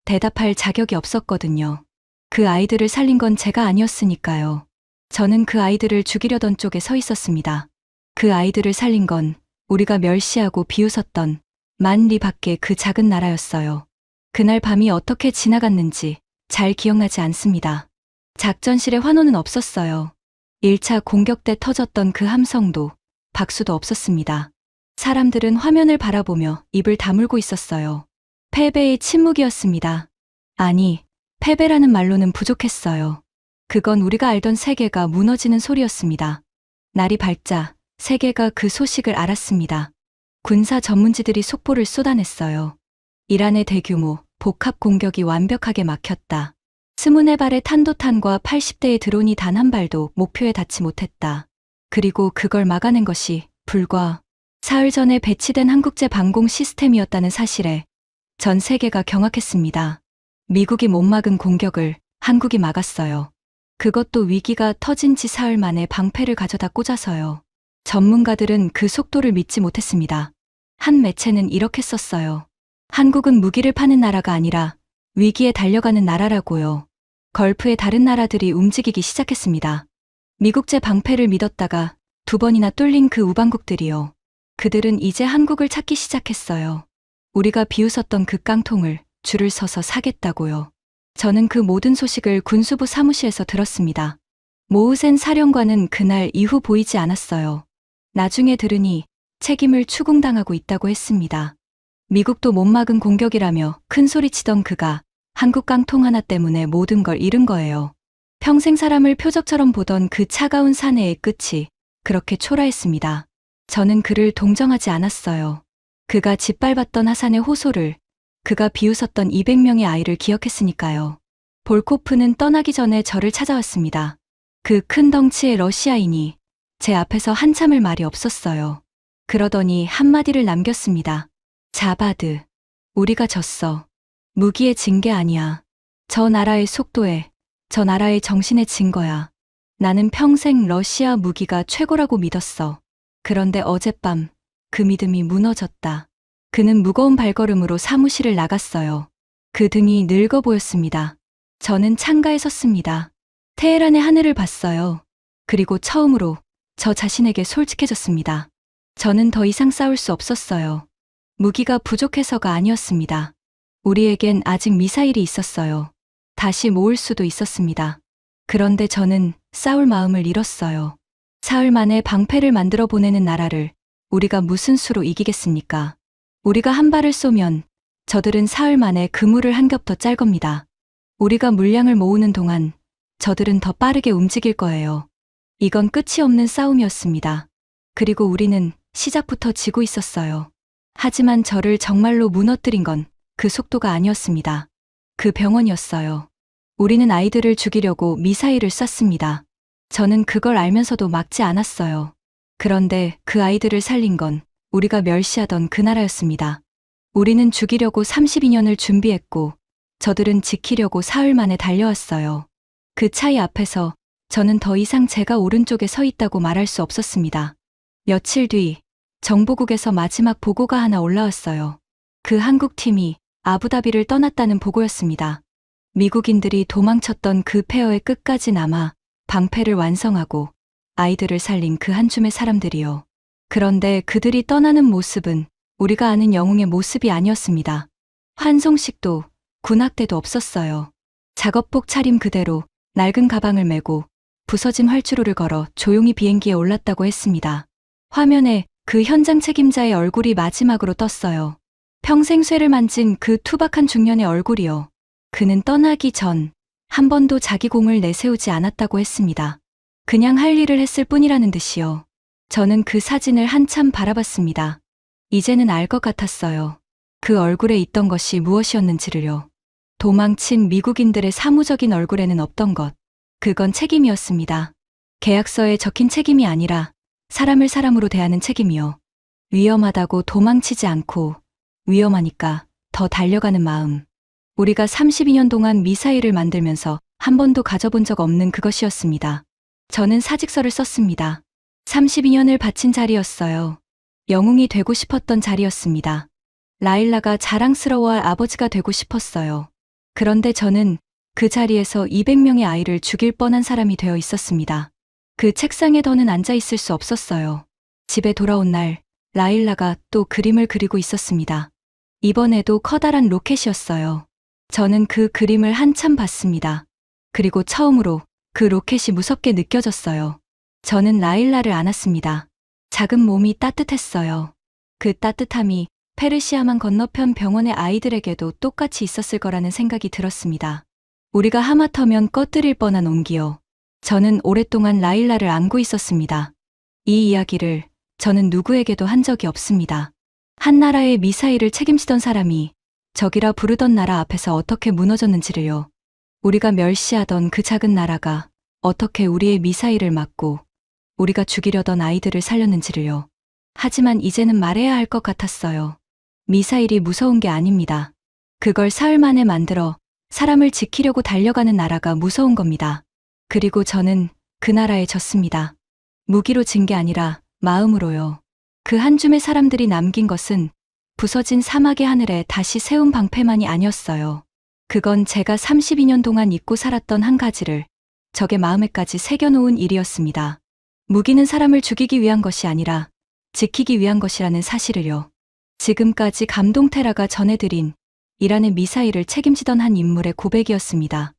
대답할 자격이 없었거든요. 그 아이들을 살린 건 제가 아니었으니까요. 저는 그 아이들을 죽이려던 쪽에 서 있었습니다. 그 아이들을 살린 건 우리가 멸시하고 비웃었던 만리 밖의 그 작은 나라였어요. 그날 밤이 어떻게 지나갔는지 잘 기억나지 않습니다. 작전실에 환호는 없었어요. 1차 공격 때 터졌던 그 함성도 박수도 없었습니다. 사람들은 화면을 바라보며 입을 다물고 있었어요. 패배의 침묵이었습니다. 아니, 패배라는 말로는 부족했어요. 그건 우리가 알던 세계가 무너지는 소리였습니다. 날이 밝자 세계가 그 소식을 알았습니다. 군사 전문지들이 속보를 쏟아냈어요. 이란의 대규모 복합 공격이 완벽하게 막혔다. 24발의 탄도탄과 80대의 드론이 단 한 발도 목표에 닿지 못했다. 그리고 그걸 막아낸 것이 불과 사흘 전에 배치된 한국제 방공 시스템이었다는 사실에 전 세계가 경악했습니다. 미국이 못 막은 공격을 한국이 막았어요. 그것도 위기가 터진 지 사흘 만에 방패를 가져다 꽂아서요. 전문가들은 그 속도를 믿지 못했습니다. 한 매체는 이렇게 썼어요. 한국은 무기를 파는 나라가 아니라 위기에 달려가는 나라라고요. 걸프의 다른 나라들이 움직이기 시작했습니다. 미국제 방패를 믿었다가 2번이나 뚫린 그 우방국들이요. 그들은 이제 한국을 찾기 시작했어요. 우리가 비웃었던 그 깡통을 줄을 서서 사겠다고요. 저는 그 모든 소식을 군수부 사무실에서 들었습니다. 모우센 사령관은 그날 이후 보이지 않았어요. 나중에 들으니 책임을 추궁당하고 있다고 했습니다. 미국도 못 막은 공격이라며 큰 소리치던 그가 한국 깡통 하나 때문에 모든 걸 잃은 거예요. 평생 사람을 표적처럼 보던 그 차가운 사내의 끝이 그렇게 초라했습니다. 저는 그를 동정하지 않았어요. 그가 짓밟았던 하산의 호소를, 그가 비웃었던 200명의 아이를 기억했으니까요. 볼코프는 떠나기 전에 저를 찾아왔습니다. 그 큰 덩치의 러시아인이 제 앞에서 한참을 말이 없었어요. 그러더니 한마디를 남겼습니다. 자바드, 우리가 졌어. 무기에 진 게 아니야. 저 나라의 속도에, 저 나라의 정신에 진 거야. 나는 평생 러시아 무기가 최고라고 믿었어. 그런데 어젯밤 그 믿음이 무너졌다. 그는 무거운 발걸음으로 사무실을 나갔어요. 그 등이 늙어 보였습니다. 저는 창가에 섰습니다. 테헤란의 하늘을 봤어요. 그리고 처음으로 저 자신에게 솔직해졌습니다. 저는 더 이상 싸울 수 없었어요. 무기가 부족해서가 아니었습니다. 우리에겐 아직 미사일이 있었어요. 다시 모을 수도 있었습니다. 그런데 저는 싸울 마음을 잃었어요. 사흘 만에 방패를 만들어 보내는 나라를 우리가 무슨 수로 이기겠습니까? 우리가 한 발을 쏘면 저들은 사흘 만에 그물을 한 겹 더 짤 겁니다. 우리가 물량을 모으는 동안 저들은 더 빠르게 움직일 거예요. 이건 끝이 없는 싸움이었습니다. 그리고 우리는 시작부터 지고 있었어요. 하지만 저를 정말로 무너뜨린 건 그 속도가 아니었습니다. 그 병원이었어요. 우리는 아이들을 죽이려고 미사일을 쐈습니다. 저는 그걸 알면서도 막지 않았어요. 그런데 그 아이들을 살린 건 우리가 멸시하던 그 나라였습니다. 우리는 죽이려고 32년을 준비했고 저들은 지키려고 사흘 만에 달려왔어요. 그 차이 앞에서 저는 더 이상 제가 오른쪽에 서 있다고 말할 수 없었습니다. 며칠 뒤 정보국에서 마지막 보고가 하나 올라왔어요. 그 한국팀이 아부다비를 떠났다는 보고였습니다. 미국인들이 도망쳤던 그 폐허의 끝까지 남아 방패를 완성하고 아이들을 살린 그 한 줌의 사람들이요. 그런데 그들이 떠나는 모습은 우리가 아는 영웅의 모습이 아니었습니다. 환송식도 군악대도 없었어요. 작업복 차림 그대로 낡은 가방을 메고 부서진 활주로를 걸어 조용히 비행기에 올랐다고 했습니다. 화면에 그 현장 책임자의 얼굴이 마지막으로 떴어요. 평생 쇠를 만진 그 투박한 중년의 얼굴이요. 그는 떠나기 전 한 번도 자기 공을 내세우지 않았다고 했습니다. 그냥 할 일을 했을 뿐이라는 듯이요. 저는 그 사진을 한참 바라봤습니다. 이제는 알 것 같았어요. 그 얼굴에 있던 것이 무엇이었는지를요. 도망친 미국인들의 사무적인 얼굴에는 없던 것. 그건 책임이었습니다. 계약서에 적힌 책임이 아니라 사람을 사람으로 대하는 책임이요. 위험하다고 도망치지 않고 위험하니까 더 달려가는 마음. 우리가 32년 동안 미사일을 만들면서 한 번도 가져본 적 없는 그것이었습니다. 저는 사직서를 썼습니다. 32년을 바친 자리였어요. 영웅이 되고 싶었던 자리였습니다. 라일라가 자랑스러워할 아버지가 되고 싶었어요. 그런데 저는 그 자리에서 200명의 아이를 죽일 뻔한 사람이 되어 있었습니다. 그 책상에 더는 앉아 있을 수 없었어요. 집에 돌아온 날, 라일라가 또 그림을 그리고 있었습니다. 이번에도 커다란 로켓이었어요. 저는 그 그림을 한참 봤습니다. 그리고 처음으로 그 로켓이 무섭게 느껴졌어요. 저는 라일라를 안았습니다. 작은 몸이 따뜻했어요. 그 따뜻함이 페르시아만 건너편 병원의 아이들에게도 똑같이 있었을 거라는 생각이 들었습니다. 우리가 하마터면 꺼뜨릴 뻔한 온기요. 저는 오랫동안 라일라를 안고 있었습니다. 이 이야기를 저는 누구에게도 한 적이 없습니다. 한 나라의 미사일을 책임지던 사람이 적이라 부르던 나라 앞에서 어떻게 무너졌는지를요. 우리가 멸시하던 그 작은 나라가 어떻게 우리의 미사일을 막고 우리가 죽이려던 아이들을 살렸는지를요. 하지만 이제는 말해야 할 것 같았어요. 미사일이 무서운 게 아닙니다. 그걸 사흘 만에 만들어 사람을 지키려고 달려가는 나라가 무서운 겁니다. 그리고 저는 그 나라에 졌습니다. 무기로 진 게 아니라 마음으로요. 그 한 줌의 사람들이 남긴 것은 부서진 사막의 하늘에 다시 세운 방패만이 아니었어요. 그건 제가 32년 동안 잊고 살았던 한 가지를 적의 마음에까지 새겨놓은 일이었습니다. 무기는 사람을 죽이기 위한 것이 아니라 지키기 위한 것이라는 사실을요. 지금까지 감동테라가 전해드린 이란의 미사일을 책임지던 한 인물의 고백이었습니다.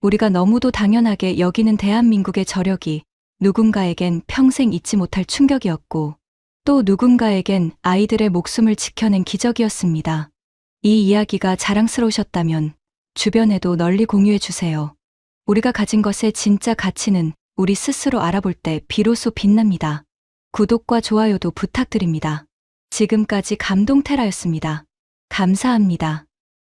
우리가 너무도 당연하게 여기는 대한민국의 저력이 누군가에겐 평생 잊지 못할 충격이었고 또 누군가에겐 아이들의 목숨을 지켜낸 기적이었습니다. 이 이야기가 자랑스러우셨다면 주변에도 널리 공유해 주세요. 우리가 가진 것의 진짜 가치는 우리 스스로 알아볼 때 비로소 빛납니다. 구독과 좋아요도 부탁드립니다. 지금까지 감동테라였습니다. 감사합니다.